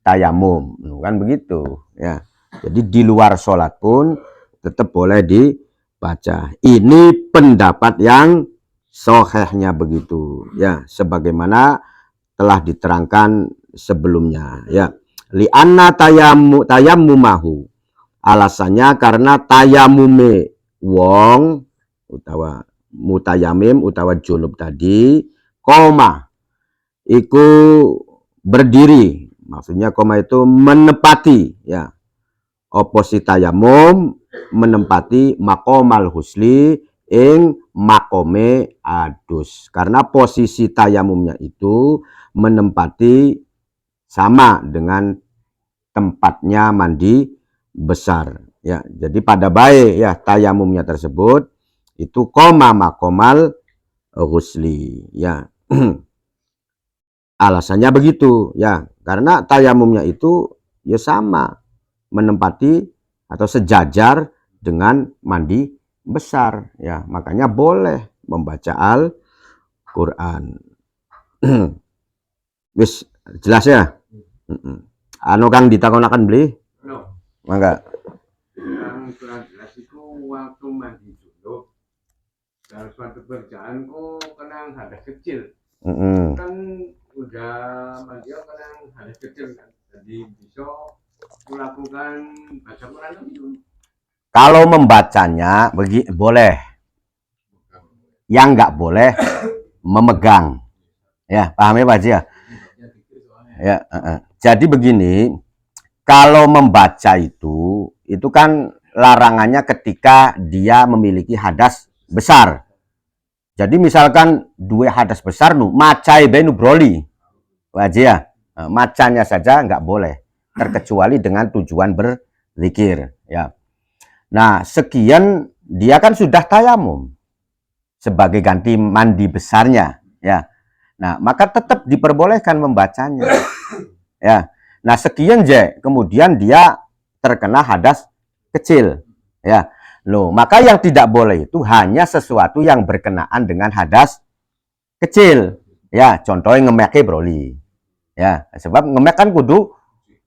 Speaker 1: tayamum, kan begitu, ya. Jadi di luar sholat pun tetap boleh dibaca. Ini pendapat yang sahihnya begitu, ya, sebagaimana telah diterangkan sebelumnya, ya. Li'anna tayammumahu, alasannya karena tayamume wong utawa mutayamim utawa junub tadi koma iku berdiri, maksudnya koma itu menempati, ya, oposi tayamum menempati makomal husli ing makome adus, karena posisi tayamumnya itu menempati sama dengan tempatnya mandi besar, ya. Jadi pada baik, ya, tayamumnya tersebut itu koma makomal husli, ya. Alasannya begitu, ya, karena tayamumnya itu ya sama menempati atau sejajar dengan mandi besar, ya. Makanya boleh membaca Al-Qur'an. Wis jelas, ya. Anu Kang ditakonaken beli?
Speaker 2: No.
Speaker 1: Mangga.
Speaker 2: Yang kurang jelas itu waktu mandi junub dalam suatu kerjaan kok kena hadas kecil. Kan udah mandi kena hadas kecil kan. Jadi bisa melakukan baca Quran itu.
Speaker 1: Kalau membacanya boleh. Yang nggak boleh memegang. Ya, paham ya Pak Haji, ya? Ya, jadi begini, kalau membaca itu kan larangannya ketika dia memiliki hadas besar. Jadi misalkan dua hadas besar nu macai benu broli, wajib, ya, macanya saja nggak boleh. terkecuali dengan tujuan berzikir, ya. Nah, sekian dia kan sudah tayamum sebagai ganti mandi besarnya, ya. Nah, maka tetap diperbolehkan membacanya, ya. Nah, sekian kemudian dia terkena hadas kecil, ya. Loh, maka yang tidak boleh itu hanya sesuatu yang berkenaan dengan hadas kecil, ya. Contohnya ngemeke broli, ya. Sebab ngemek kan kudu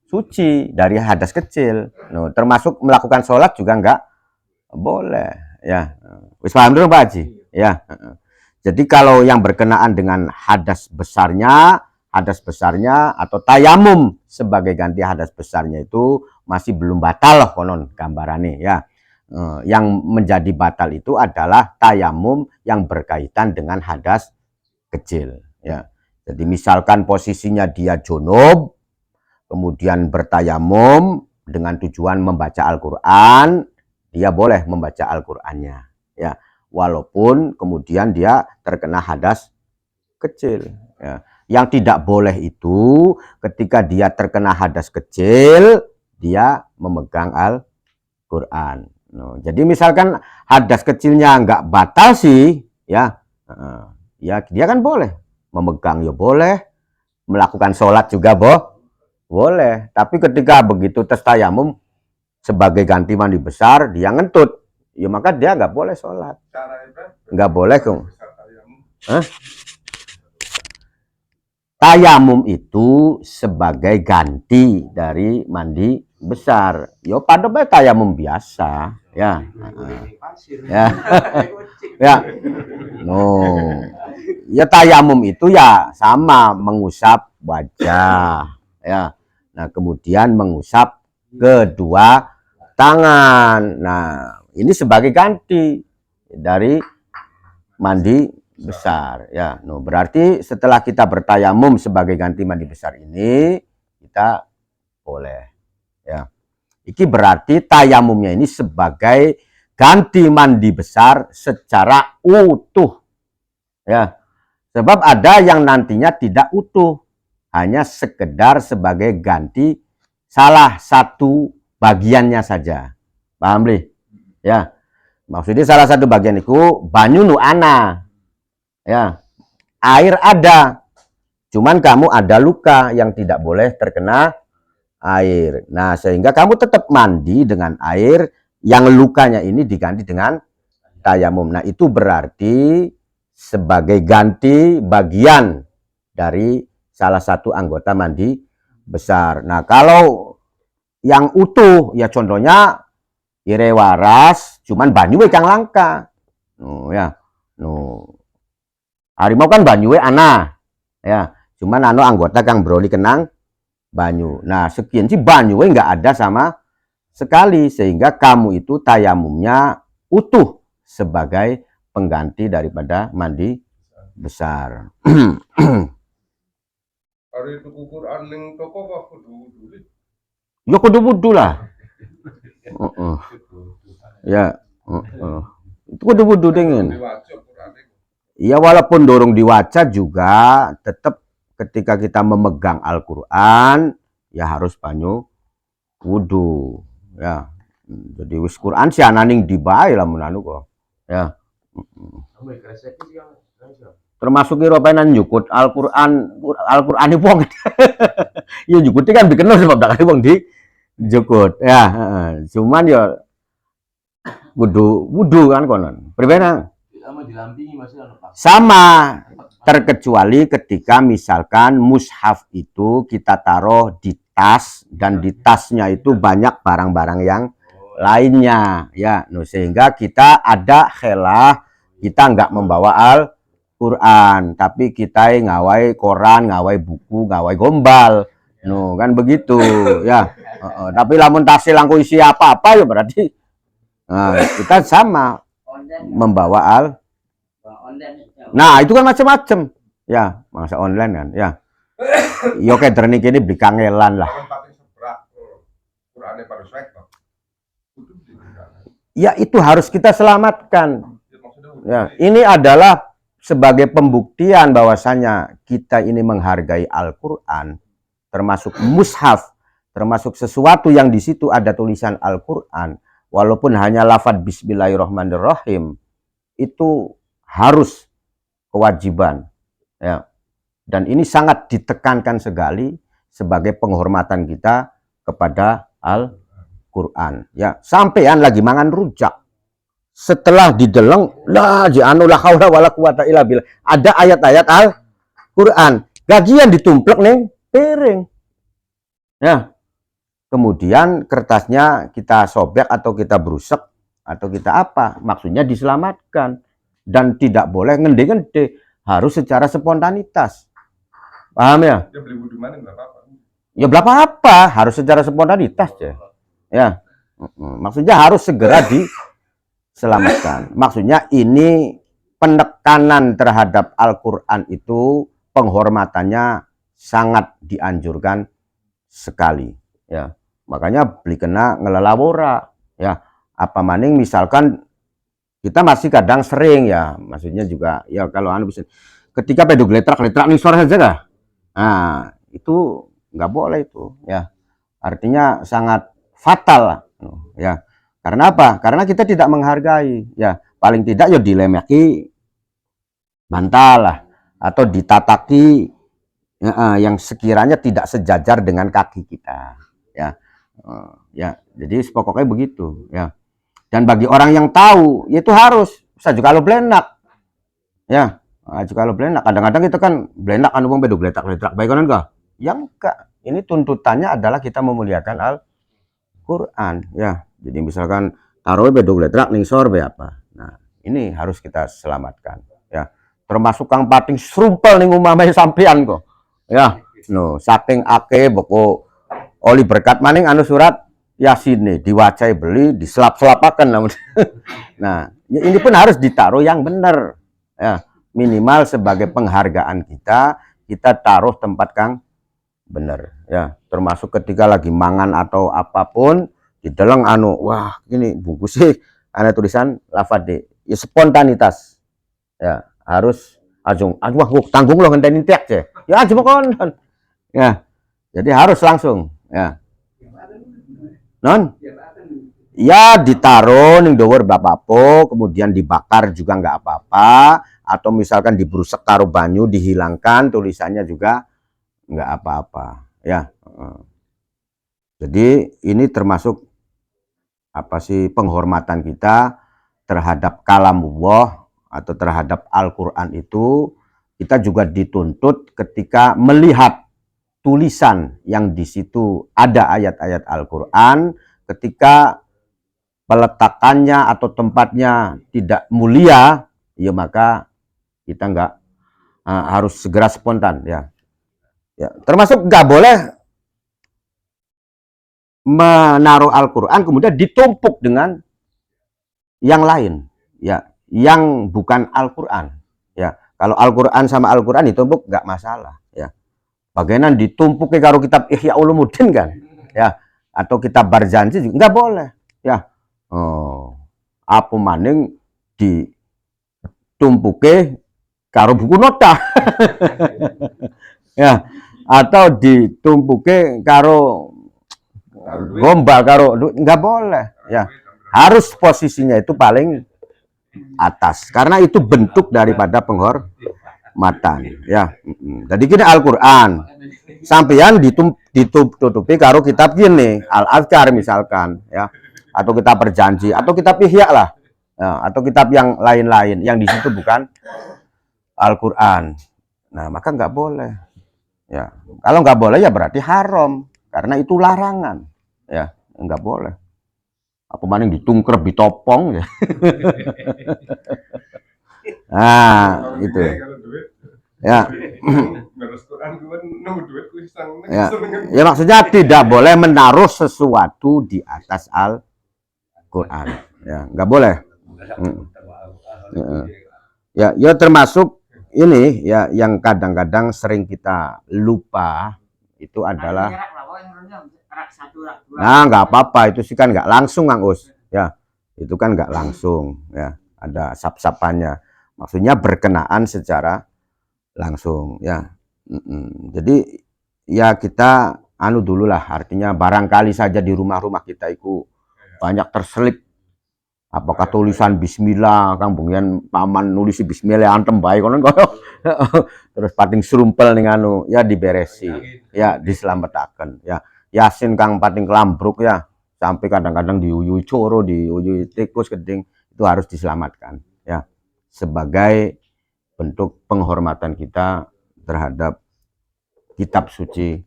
Speaker 1: suci dari hadas kecil. Loh, termasuk melakukan sholat juga enggak boleh, ya. Wis paham dulu Pak Haji, ya. Jadi kalau yang berkenaan dengan hadas besarnya atau tayamum sebagai ganti hadas besarnya itu masih belum batal loh konon gambarannya, ya. Yang menjadi batal itu adalah tayamum yang berkaitan dengan hadas kecil, ya. Jadi misalkan posisinya dia junub, kemudian bertayamum dengan tujuan membaca Al-Quran, dia boleh membaca Al-Qurannya, ya. Walaupun kemudian dia terkena hadas kecil, ya. Yang tidak boleh itu ketika dia terkena hadas kecil, dia memegang Al-Quran. No, jadi misalkan hadas kecilnya nggak batal sih, ya, ya dia kan boleh memegang, ya boleh, melakukan sholat juga boleh. Tapi ketika begitu tes tayamum sebagai ganti mandi besar, dia ngentut, ya maka dia nggak boleh sholat, nggak boleh kong. Tayamum itu sebagai ganti dari mandi besar. Yo pada bae tayamum biasa, ya. Ya. Ya. No. Ya tayamum itu ya sama mengusap wajah, ya. Nah, kemudian mengusap kedua tangan. Nah, ini sebagai ganti dari mandi besar, ya. No, berarti setelah kita bertayamum sebagai ganti mandi besar ini kita boleh, ya. Iki berarti tayamumnya ini sebagai ganti mandi besar secara utuh, ya. Sebab ada yang nantinya tidak utuh, hanya sekedar sebagai ganti salah satu bagiannya saja. Paham, Li? Ya. Maksudnya salah satu bagian itu banyu nu ana. Ya, air ada, cuman kamu ada luka yang tidak boleh terkena air. Nah, sehingga kamu tetap mandi dengan air yang lukanya ini diganti dengan tayamum. Nah, itu berarti sebagai ganti bagian dari salah satu anggota mandi besar. Nah, kalau yang utuh, ya contohnya ire waras, cuman banyu yang langka. Ya, harimau kan banyuwe ana, ya, cuman anggota kang broli kenang banyu. Nah, sekian sih banyuwe nggak ada sama sekali, sehingga kamu itu tayamumnya utuh sebagai pengganti daripada mandi besar. Ya kudu wudu lah. Ya, itu kudu wudu dengan. Ya walaupun dorong diwaca juga tetap ketika kita memegang Al-Quran ya harus banyu wudu, ya. Jadi wis Quran si ananing dibae lah menanu kok, ya. Termasuk kira penan nyukut Al-Quran itu wong. Ya nyukut kan dikenal sebab dak wong di jukut, ya. Cuman ya wudu kan konon. Berbeda. Sama, terkecuali ketika misalkan mushaf itu kita taruh di tas dan di tasnya itu banyak barang-barang yang lainnya, ya. Sehingga kita ada khilaf, kita nggak membawa Al-Quran, tapi kita ngawai koran, ngawai buku, ngawai gombal, kan begitu, ya. Tapi lamun tasnya langkung isi apa-apa ya berarti kita sama membawa Al. Nah, itu kan macam-macam. Ya, masa online kan, ya. Yo kayak ternik ini beli kangelan lah. Ya, itu harus kita selamatkan. Ya, ini adalah sebagai pembuktian bahwasanya kita ini menghargai Al-Quran, termasuk mushaf, termasuk sesuatu yang di situ ada tulisan Al-Quran, walaupun hanya lafadz Bismillahirrahmanirrahim, itu harus kewajiban, ya. Dan ini sangat ditekankan sekali sebagai penghormatan kita kepada Al-Quran, ya. Sampean lagi mangan rujak, setelah dideleng, lah ji'anu la haula wala quwata illa billah, ada ayat-ayat Al-Quran, gagian ditumplek nih piring, ya. Kemudian kertasnya kita sobek atau kita brusek atau kita apa, maksudnya diselamatkan. Dan tidak boleh ngende-ngende, harus secara spontanitas. Paham ya?
Speaker 3: Dia beli wudhu mana nggak apa-apa.
Speaker 1: Ya berapa apa, harus secara spontanitas ya. Ya, maksudnya harus segera diselamatkan. Maksudnya ini penekanan terhadap Al-Quran itu penghormatannya sangat dianjurkan sekali. Ya, makanya beli kena ngelalawora. Ya, apa maning misalkan kita masih kadang sering ya, maksudnya juga ya kalau bisa ketika pedog letrak nih sore saja dah. Nah, itu nggak boleh itu ya. Artinya sangat fatal ya. Karena apa? Karena kita tidak menghargai ya. Paling tidak ya dilemeki bantal lah atau ditataki ya, yang sekiranya tidak sejajar dengan kaki kita ya. Ya, jadi pokoknya begitu ya. Dan bagi orang yang tahu, itu harus saja kalau belenak, ya, kalau belenak. Kadang-kadang itu kan belenak anu wong bedo gletak-gletak, baik kan enggak? Ya enggak. Ini tuntutannya adalah kita memuliakan Al-Quran, ya. Jadi misalkan taruh bedo gletak ning sor be apa. Nah, ini harus kita selamatkan, ya. Termasuk kang pating srumpel ning omah sampean kok. Ya, no, saking ake boko oli berkat maning anu surat Yasin nih diwacai beli diselap-selapakan namun. Nah, ini pun harus ditaruh yang benar ya, minimal sebagai penghargaan kita taruh tempat kang benar ya, termasuk ketika lagi mangan atau apapun dideleng anu wah ini bungkus sih ada tulisan lafadz ya, spontanitas ya, harus ajung wah tanggung lo ngenteni tek ya aja kon ya, jadi harus langsung ya. Non, ya ditaruh ning dower bapak kemudian dibakar juga nggak apa-apa, atau misalkan dibrusek taruh banyu dihilangkan tulisannya juga nggak apa-apa ya. Jadi ini termasuk apa sih penghormatan kita terhadap kalamullah atau terhadap Al-Quran itu. Kita juga dituntut ketika melihat tulisan yang di situ ada ayat-ayat Al-Quran, ketika peletakannya atau tempatnya tidak mulia, ya maka kita nggak harus segera spontan ya. Ya, termasuk nggak boleh menaruh Al-Quran kemudian ditumpuk dengan yang lain, ya, yang bukan Al-Quran. Ya, kalau Al-Quran sama Al-Quran ditumpuk nggak masalah. Ya. Bagaimana ditumpuk ke karo kitab Ihya Ulumuddin kan, ya, atau kitab Barzanji juga nggak boleh, ya. Apa maning ditumpuke karo buku nota, ya, atau ditumpuke karo gombal karo nggak boleh, ya. Harus posisinya itu paling atas, karena itu bentuk daripada penghormatan ya. Jadi kita Al-Quran sampeyan ditutupi karo kitab gini Al-Azkar misalkan ya, atau kitab Perjanji atau kitab Ihya lah ya, atau kitab yang lain-lain yang di situ bukan Al-Quran. Nah, maka nggak boleh ya. Kalau nggak boleh ya berarti haram, karena itu larangan ya, nggak boleh. Apa maning ditungkrep ditopong ya. Nah, itu. Ya. Ya, maksudnya tidak boleh menaruh sesuatu di atas Al-Quran. Ya, nggak boleh. Ya, termasuk ini ya yang kadang-kadang sering kita lupa itu adalah. Nah, nggak apa-apa, itu sih kan nggak langsung Kang Us. Ya, itu kan nggak langsung ya. Ada sap-sapannya. Maksudnya berkenaan secara langsung ya. Jadi ya kita anu dulu lah, artinya barangkali saja di rumah-rumah kita itu banyak terselip apakah tulisan bismillah, Kang Bungyan paman nulis bismillah antem bae kono terus pating serumpel ning anu ya diberesi ya diselamataken ya yasin Kang pating kelambruk ya sampai kadang-kadang diuyui coro diuyui tikus keding itu harus diselamatkan ya sebagai bentuk penghormatan kita terhadap kitab suci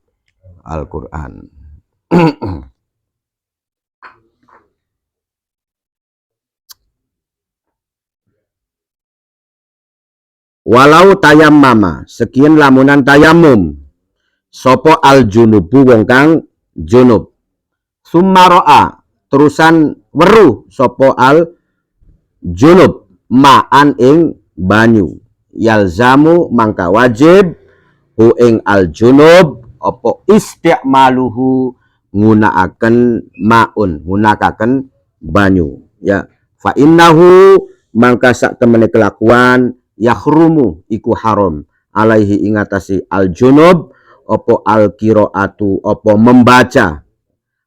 Speaker 1: Al-Qur'an. Walau tayammama sekian lamunan tayamum sopo al junubu wong kang junub summaroa terusan weru sopo al junub ma'an ing banyu yalzamu mangka wajib hu ing al junub opo isti'maluhu ngunakaken ma'un ngunakaken banyu ya fa innahu mangka sak temene kelakuan yahrumu iku haram alaihi ingatasi al junub opo al qiraatu opo membaca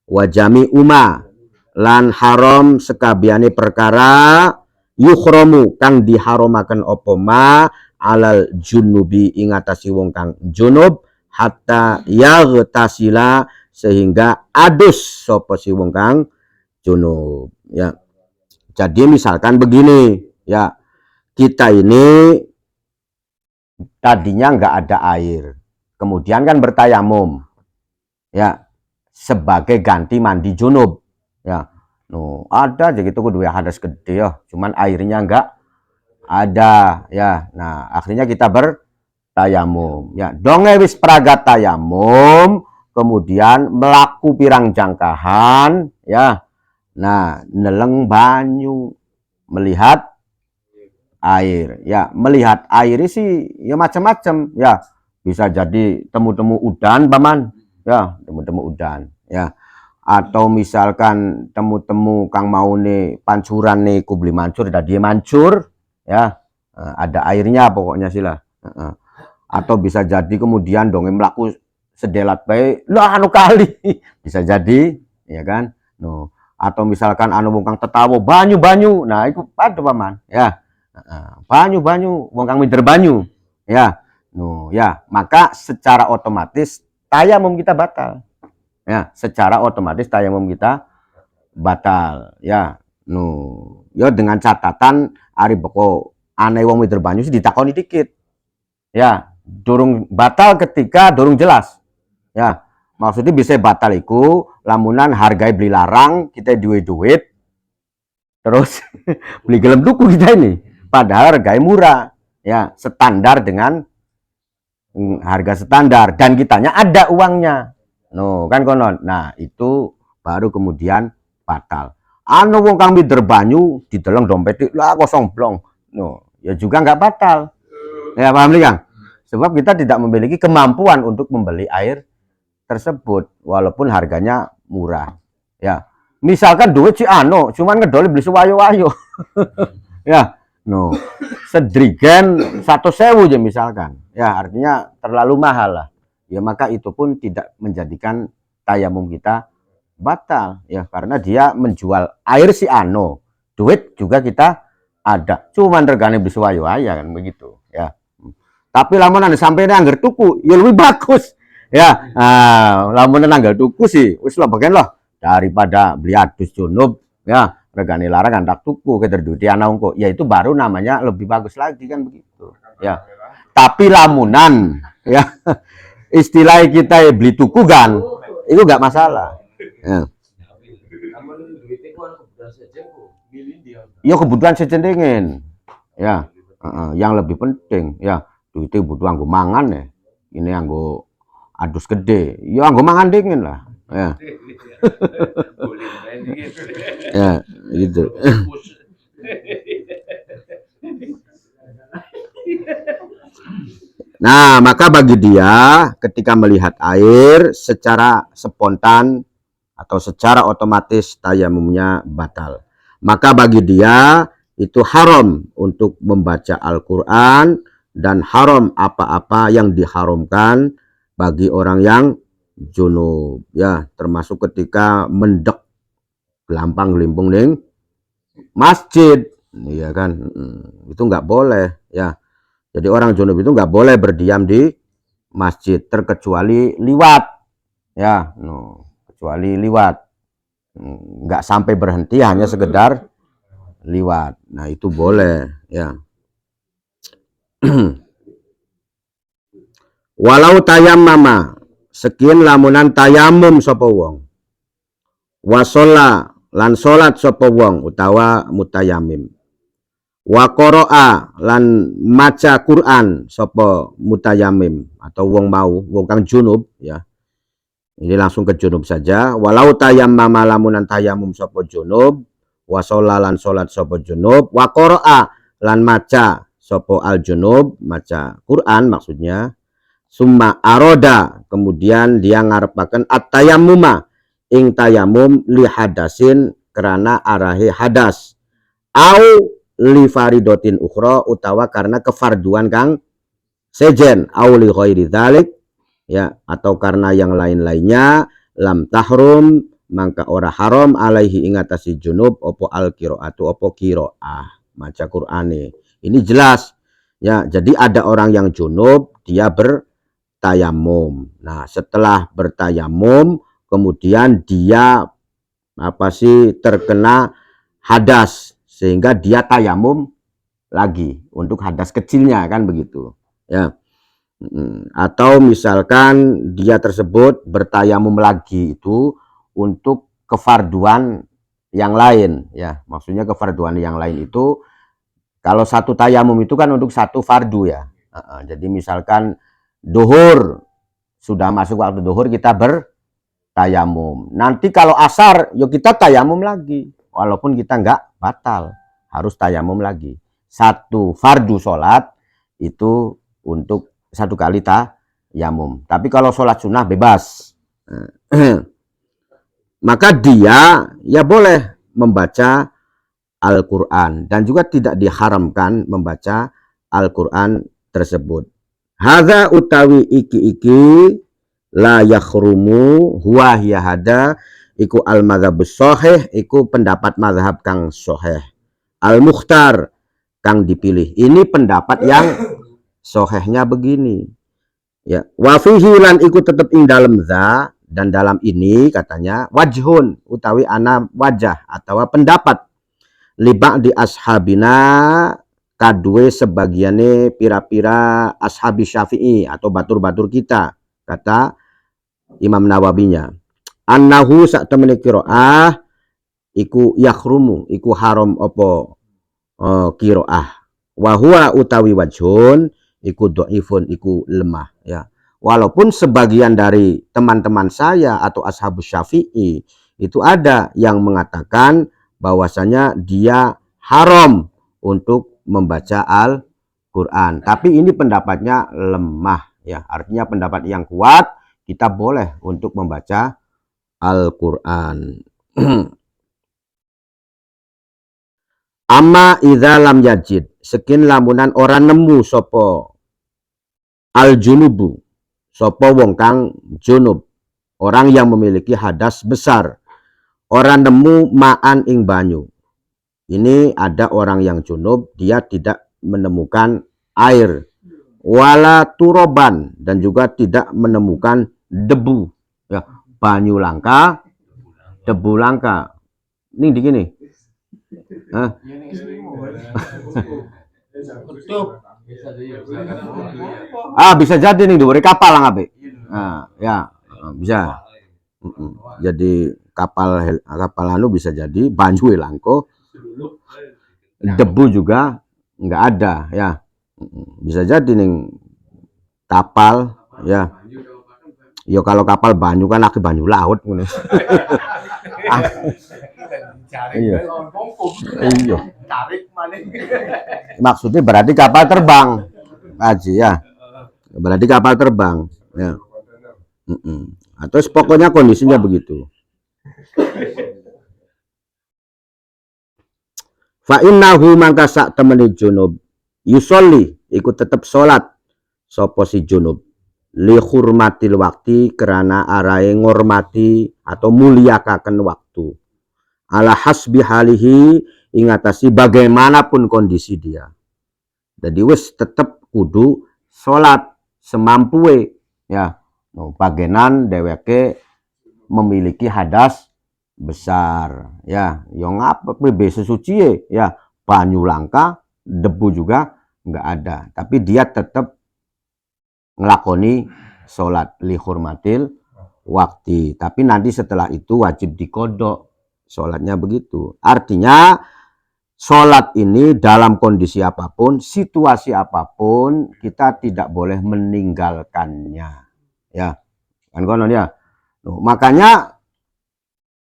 Speaker 1: wajami uma lan haram sekabiane perkara yukhramu kang diharamaken opo ma alal junubi ingatasi wong kang junub hatta yaghtasila sehingga adus sapa si wong kang junub ya. Jadi misalkan begini ya, kita ini tadinya nggak ada air, kemudian kan bertayamum ya sebagai ganti mandi junub ya. Ada aja gitu kudu hadas gede ya, cuman airnya nggak ada ya. Nah akhirnya kita bertayamum ya, donge wis pragat tayamum kemudian melaku pirang jangkahan ya. Nah neleng banyu melihat air ya, melihat air sih ya macam-macam ya, bisa jadi temu-temu udan paman ya, temu-temu udan ya, atau misalkan temu-temu kang mau nih pancuran nih kubli mancur dah dia mancur ya, ada airnya pokoknya sih lah. Atau bisa jadi kemudian dongeng melaku sedelat baik lah anu kali bisa jadi ya kan. Atau misalkan anu wong kang tetawo banyu-banyu, nah itu padu paman ya. Banyu-banyu wong kang mider banyu ya. Ya, maka secara otomatis tayamum kita batal. Ya, secara otomatis tayamum kita batal ya. Ya dengan catatan ari beko aneh wong mider banyu sih ditakoni dikit. Ya, durung batal ketika durung jelas. Ya, maksudnya bisa batal iku lamunan hargai beli larang kita duit terus beli gelem tuku kita ini padahal harga murah ya, standar dengan harga standar dan kitanya ada uangnya kan konon. Nah itu baru kemudian batal. Anu wong kang mider banyu dideleng dompet lah kosong blong ya juga nggak batal ya, paham nih Kang? Sebab kita tidak memiliki kemampuan untuk membeli air tersebut walaupun harganya murah ya. Misalkan duit si ano cuman ngedoli beli sewayo-wayo ya, sedrigen 1.000 aja misalkan ya, artinya terlalu mahal lah ya, maka itu pun tidak menjadikan tayamum kita batal ya, karena dia menjual air si ano, duit juga kita ada cuman regane beli sewayo-wayo kan begitu ya. Tapi lamunan sampai anggar tuku ya lebih bagus ya. Lamunan anggar tuku sih wis lah bagian loh daripada beli adus junub ya, regane larang andak tuku kita duit anak ongko ya, itu baru namanya lebih bagus lagi kan begitu ya. Tapi lamunan ya istilah kita beli tuku kan itu nggak masalah ya. Ya kebutuhan secendengin ya, yang lebih penting ya duitnya butuh anggo mangan ya, ini anggo adus gede ya anggo mangan dingin lah ya. Ya gitu. Nah maka bagi dia ketika melihat air secara spontan atau secara otomatis tayamumnya batal, maka bagi dia itu haram untuk membaca Al-Quran dan haram apa-apa yang diharamkan bagi orang yang junub ya, termasuk ketika mendek gelampang gelimpung ning masjid, iya kan. Itu nggak boleh ya. Jadi orang junub itu nggak boleh berdiam di masjid terkecuali liwat ya, kecuali liwat, nggak sampai berhenti, hanya sekedar liwat. Nah itu boleh ya. Walau tayammama, sekian lamunan tayamum sapa wong, wasolla lan salat sapa wong utawa mutayamim, wa qara'a lan maca Quran sapa mutayamim atau wong mau, wong kang junub ya. Ini langsung ke junub saja. Walau tayammama lamunan tayamum sapa junub, wasolla lan salat sapa junub, wa qara'a lan maca sapa al junub, maca Quran maksudnya. Summa aroda, kemudian dia ngarepaken at-tayammuma ing tayamum li hadasin karena arahi hadas, au li faridotin ukhra utawa karena kefarduan kang sejen, au li ghairi dzalik ya, atau karena yang lain-lainnya, lam tahrum mangka ora haram alaihi ingatasi junub opo al qiraatu opo qiraah maca Qur'ane. Ini jelas ya. Jadi ada orang yang junub dia bertayamum. Nah, setelah bertayamum kemudian dia terkena hadas sehingga dia tayamum lagi untuk hadas kecilnya kan begitu ya. Atau misalkan dia tersebut bertayamum lagi itu untuk kefarduan yang lain ya. Maksudnya kefarduan yang lain itu kalau satu tayamum itu kan untuk satu fardu ya. Jadi misalkan duhur, sudah masuk waktu duhur kita bertayamum. Nanti kalau asar yuk kita tayamum lagi. Walaupun kita nggak batal, harus tayamum lagi. Satu fardu sholat itu untuk satu kali tayamum. Tapi kalau sholat sunnah bebas. Maka dia ya boleh membaca Al-Quran dan juga tidak diharamkan membaca Al-Quran tersebut. Hadza utawi iki la yakhrumu huwa hiya hada iku al-madzhabus shahih, iku pendapat mazhab kang shahih, al-mukhtar kang dipilih. Ini pendapat yang shahihnya begini ya. Wa fihi lan iku tetep ing dalem za, dan dalam ini katanya wajhun utawi ana wajah atau pendapat liba di ashabina kadue sebagiane pira-pira ashabi Syafi'i atau batur-batur kita, kata Imam Nawawinya, annahu sak temene qiraah iku yakhrumu iku haram apa qiraah, wa huwa utawi wajhun iku dhaifun iku lemah ya. Walaupun sebagian dari teman-teman saya atau ashabus Syafi'i itu ada yang mengatakan bahwasanya dia haram untuk membaca Al-Quran. Tapi ini pendapatnya lemah ya. Artinya pendapat yang kuat kita boleh untuk membaca Al-Quran. Amma idza lam yajid, sekin lamunan orang nemu sopo al-junubu, sopo wong kang junub, orang yang memiliki hadas besar, orang nemu ma'an ing banyu. Ini ada orang yang junub, dia tidak menemukan air, wala turoban, dan juga tidak menemukan debu ya. Banyu langka, debu langka. Ini di gini. Bisa jadi nih dua kapal lah ngabe. Ya bisa. Jadi kapal anu bisa jadi banyu langko, debu juga nggak ada ya. Bisa jadi nih kapal ya. Yo kalau kapal banyu kan lagi banyu laut ngono. Iya. Iya. Maksudnya berarti kapal terbang, Haji ya. Berarti kapal terbang ya. Atau pokoknya kondisinya begitu. Fa innahu mangka sak temene junub yusolli ikut tetap sholat sapa si junub li hurmatil waktu kerana arai ngormati atau muliakaken waktu, ala hasbi halihi ingatasi bagaimanapun kondisi dia. Jadi wis tetep kudu sholat semampue ya. Bagenan dheweke memiliki hadas besar ya, yang apa pribadi suci ya, banyu langka, debu juga nggak ada, tapi dia tetap ngelakoni sholat li hurmatil waktu, tapi nanti setelah itu wajib dikodok sholatnya begitu. Artinya sholat ini dalam kondisi apapun, situasi apapun, kita tidak boleh meninggalkannya ya, kan konon ya. Makanya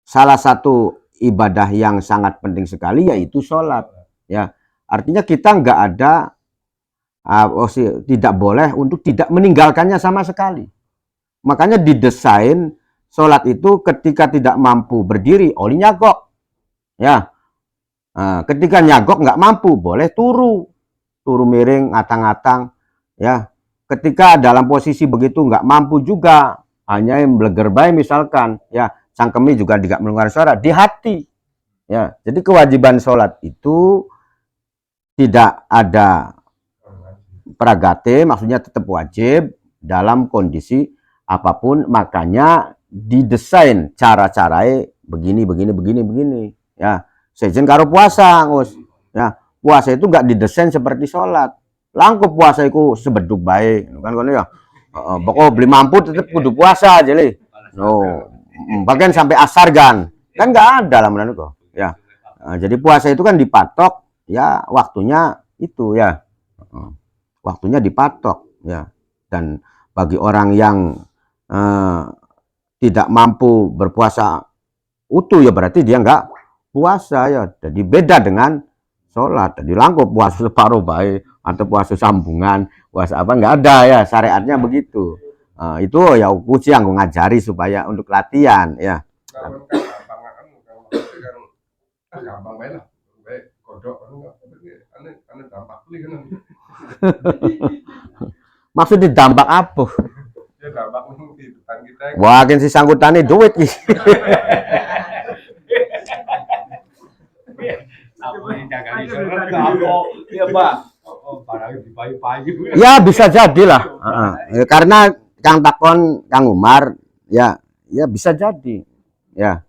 Speaker 1: salah satu ibadah yang sangat penting sekali yaitu sholat ya. Artinya kita nggak ada tidak boleh untuk tidak meninggalkannya sama sekali. Makanya didesain sholat itu ketika tidak mampu berdiri, oli nyagok ya. Ketika nyagok nggak mampu, boleh turu miring, atang-atang ya. Ketika dalam posisi begitu nggak mampu juga, hanya yang beleger bae misalkan ya, cangkemi juga tidak mendengar suara di hati ya. Jadi kewajiban sholat itu tidak ada pragate, maksudnya tetap wajib dalam kondisi apapun. Makanya didesain cara-caranya begini ya. Sejen karo puasa, Gus ya. Puasa itu nggak didesain seperti sholat. Langkup puasa itu sebeduk baik kan kono ya. Pokok beli mampu tetap kudu puasa aja li. Bagian sampai asar kan nggak ada lah menurut kok ya. Jadi puasa itu kan dipatok ya, waktunya itu ya. Waktunya dipatok ya. Dan bagi orang yang tidak mampu berpuasa utuh ya berarti dia nggak puasa ya. Jadi beda dengan sholat. Jadi langkau puasa separuh baik atau puasa sambungan, puasa apa nggak ada ya, syariatnya begitu. Itu ya uji yang gue ngajari supaya untuk latihan ya. Maksudnya dampak apa? Wah, kan si sangkutannya duit nih. Ya bisa jadilah. Karena Kang Takon, Kang Umar, ya bisa jadi. Ya.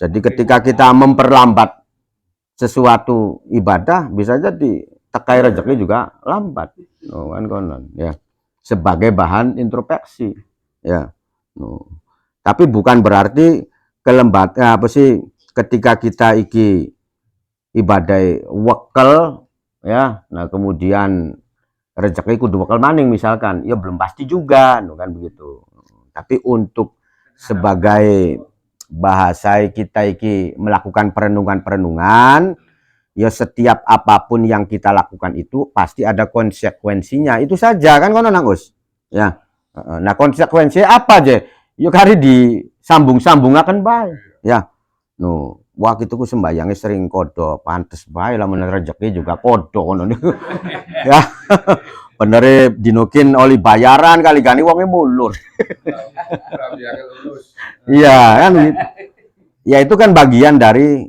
Speaker 1: Jadi ketika kita memperlambat sesuatu ibadah, bisa jadi tekai rezeki juga lambat. Kan konon ya. Sebagai bahan introspeksi ya. Tapi bukan berarti kelembatan apa sih ketika kita ibadah wekel ya, nah kemudian rezeki kudu wekel maning misalkan, ya belum pasti juga kan begitu. Tapi untuk sebagai bahasa kita melakukan perenungan ya, setiap apapun yang kita lakukan itu pasti ada konsekuensinya, itu saja kan kono Gus ya. Nah konsekuensi apa aja yuk hari disambung-sambungaken bae ya. Wah gitu ku sembayangnya sering kodo, pantes bae lah menurut rezeki juga kodo kono ya. Bener dinokin oli bayaran kali gani wongnya mulur. Iya kan, ya itu kan bagian dari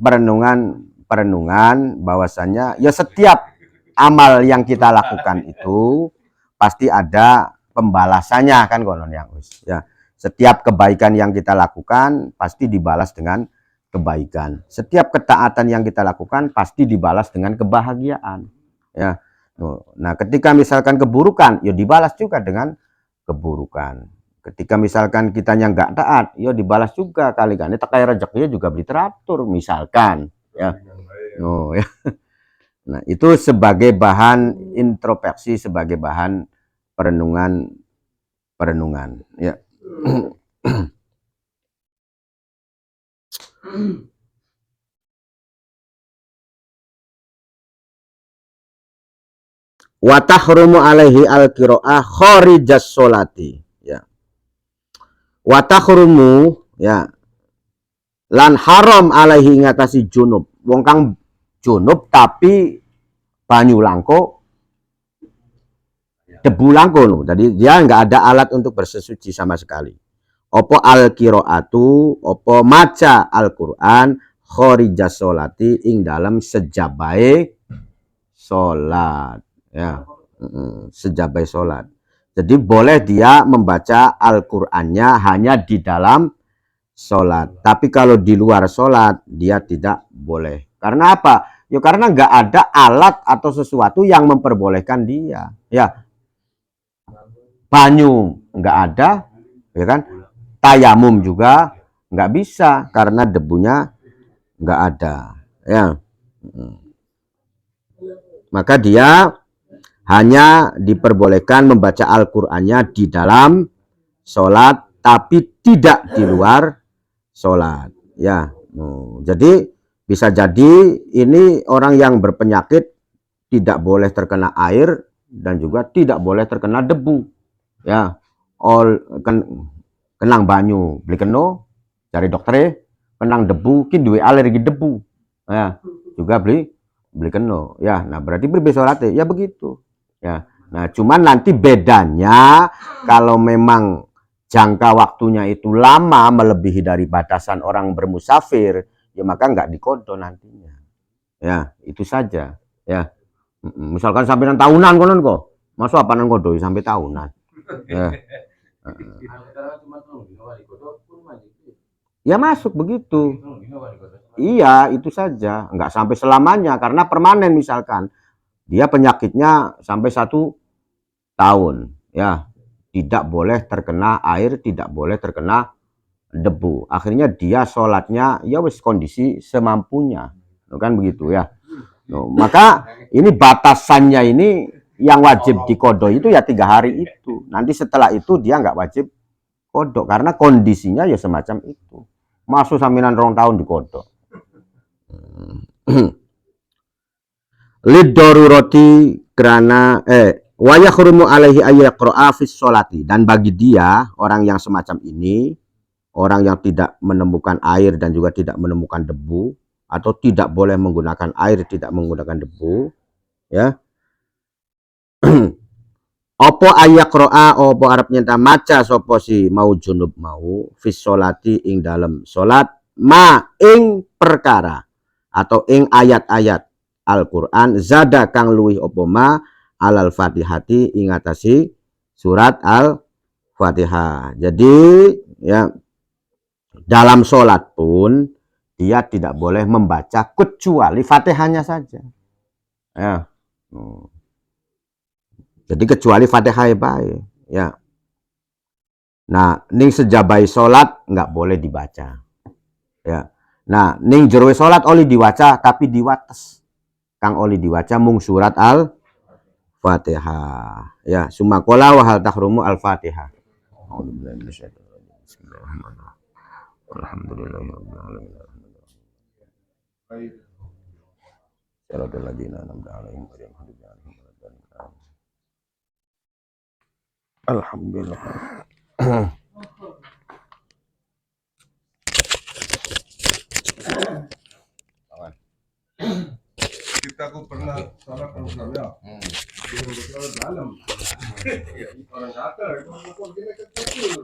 Speaker 1: perenungan bahwasannya ya setiap amal yang kita lakukan itu pasti ada pembalasannya kan konon yang ya. Setiap kebaikan yang kita lakukan pasti dibalas dengan kebaikan. Setiap ketaatan yang kita lakukan pasti dibalas dengan kebahagiaan ya. Nah ketika misalkan keburukan ya dibalas juga dengan keburukan. Ketika misalkan kitanya nggak taat ya dibalas juga kali kan. Ini tekai rezekinya juga literatur misalkan ya. Ya. Nah itu sebagai bahan introspeksi, sebagai bahan perenungan ya. Wa tahrumu alaihi al-qiraah kharijas sholati ya. Wa tahrumu ya, lan haram alaihi ngatasi junub, wong kang junub tapi banyu langko debu langkung. Jadi dia nggak ada alat untuk bersesuci sama sekali. Opo al kiroatu, opo maca Al-Quran, khorija sholati ing dalam sejabai sholat. Ya, sejabai sholat. Jadi boleh dia membaca Al-Qurannya hanya di dalam sholat. Tapi kalau di luar sholat dia tidak boleh. Karena apa? Ya karena nggak ada alat atau sesuatu yang memperbolehkan dia. Ya, banyu nggak ada, ya kan? Tayamum juga nggak bisa karena debunya nggak ada. Ya, maka dia hanya diperbolehkan membaca Al-Qur'annya di dalam sholat, tapi tidak di luar sholat. Ya, jadi bisa jadi ini orang yang berpenyakit tidak boleh terkena air dan juga tidak boleh terkena debu. Ya, kenang banyu beli keno cari dokter, kenang debu kin duwe alergi debu. Ya, juga beli keno. Ya, nah berarti berbeda sholat ya begitu. Ya, nah cuman nanti bedanya kalau memang jangka waktunya itu lama melebihi dari batasan orang bermusafir, ya maka nggak dikodo nantinya. Ya, itu saja. Ya, misalkan sampai tahunan konon kok, masuk apa nang kodo sampai tahunan. Ya. Ya masuk begitu. Iya, itu saja. Nggak sampai selamanya karena permanen misalkan dia penyakitnya sampai 1 tahun. Ya, tidak boleh terkena air, tidak boleh terkena debu. Akhirnya dia sholatnya ya wis kondisi semampunya. Kan begitu ya. Maka ini batasannya ini yang wajib dikodok itu ya 3 hari itu. Nanti setelah itu dia nggak wajib kodok karena kondisinya ya semacam itu. Masuk saminan 2 tahun dikodok. Lidoruroti kerana wa yakhrumu alaihi ayyaqra'a fis sholati, dan bagi dia orang yang semacam ini, orang yang tidak menemukan air dan juga tidak menemukan debu atau tidak boleh menggunakan air, tidak menggunakan debu, ya. Opo ayyaqra'a, opo arep nyenta maca sapa si mau junub mau fis sholati ing dalam salat ma ing perkara atau ing ayat-ayat Al-Qur'an zada kang luwih opo ma alal Fatihati ing atasi surat Al-Fatihah. Jadi ya dalam sholat pun dia tidak boleh membaca kecuali Fatihahnya saja. Ya. Jadi kecuali Fatihah baik. Ya. Nah, ning sejabai sholat nggak boleh dibaca. Ya. Nah, ning jero sholat oli diwaca tapi diwates. Kang oli diwaca mung surat Al-Fatihah. Ya, sumakola wa hal tahrumu Al-Fatihah. Alhamdulillah.
Speaker 3: Kita aku pernah salah kalau saya di dalam orang kata itu kok gini kecil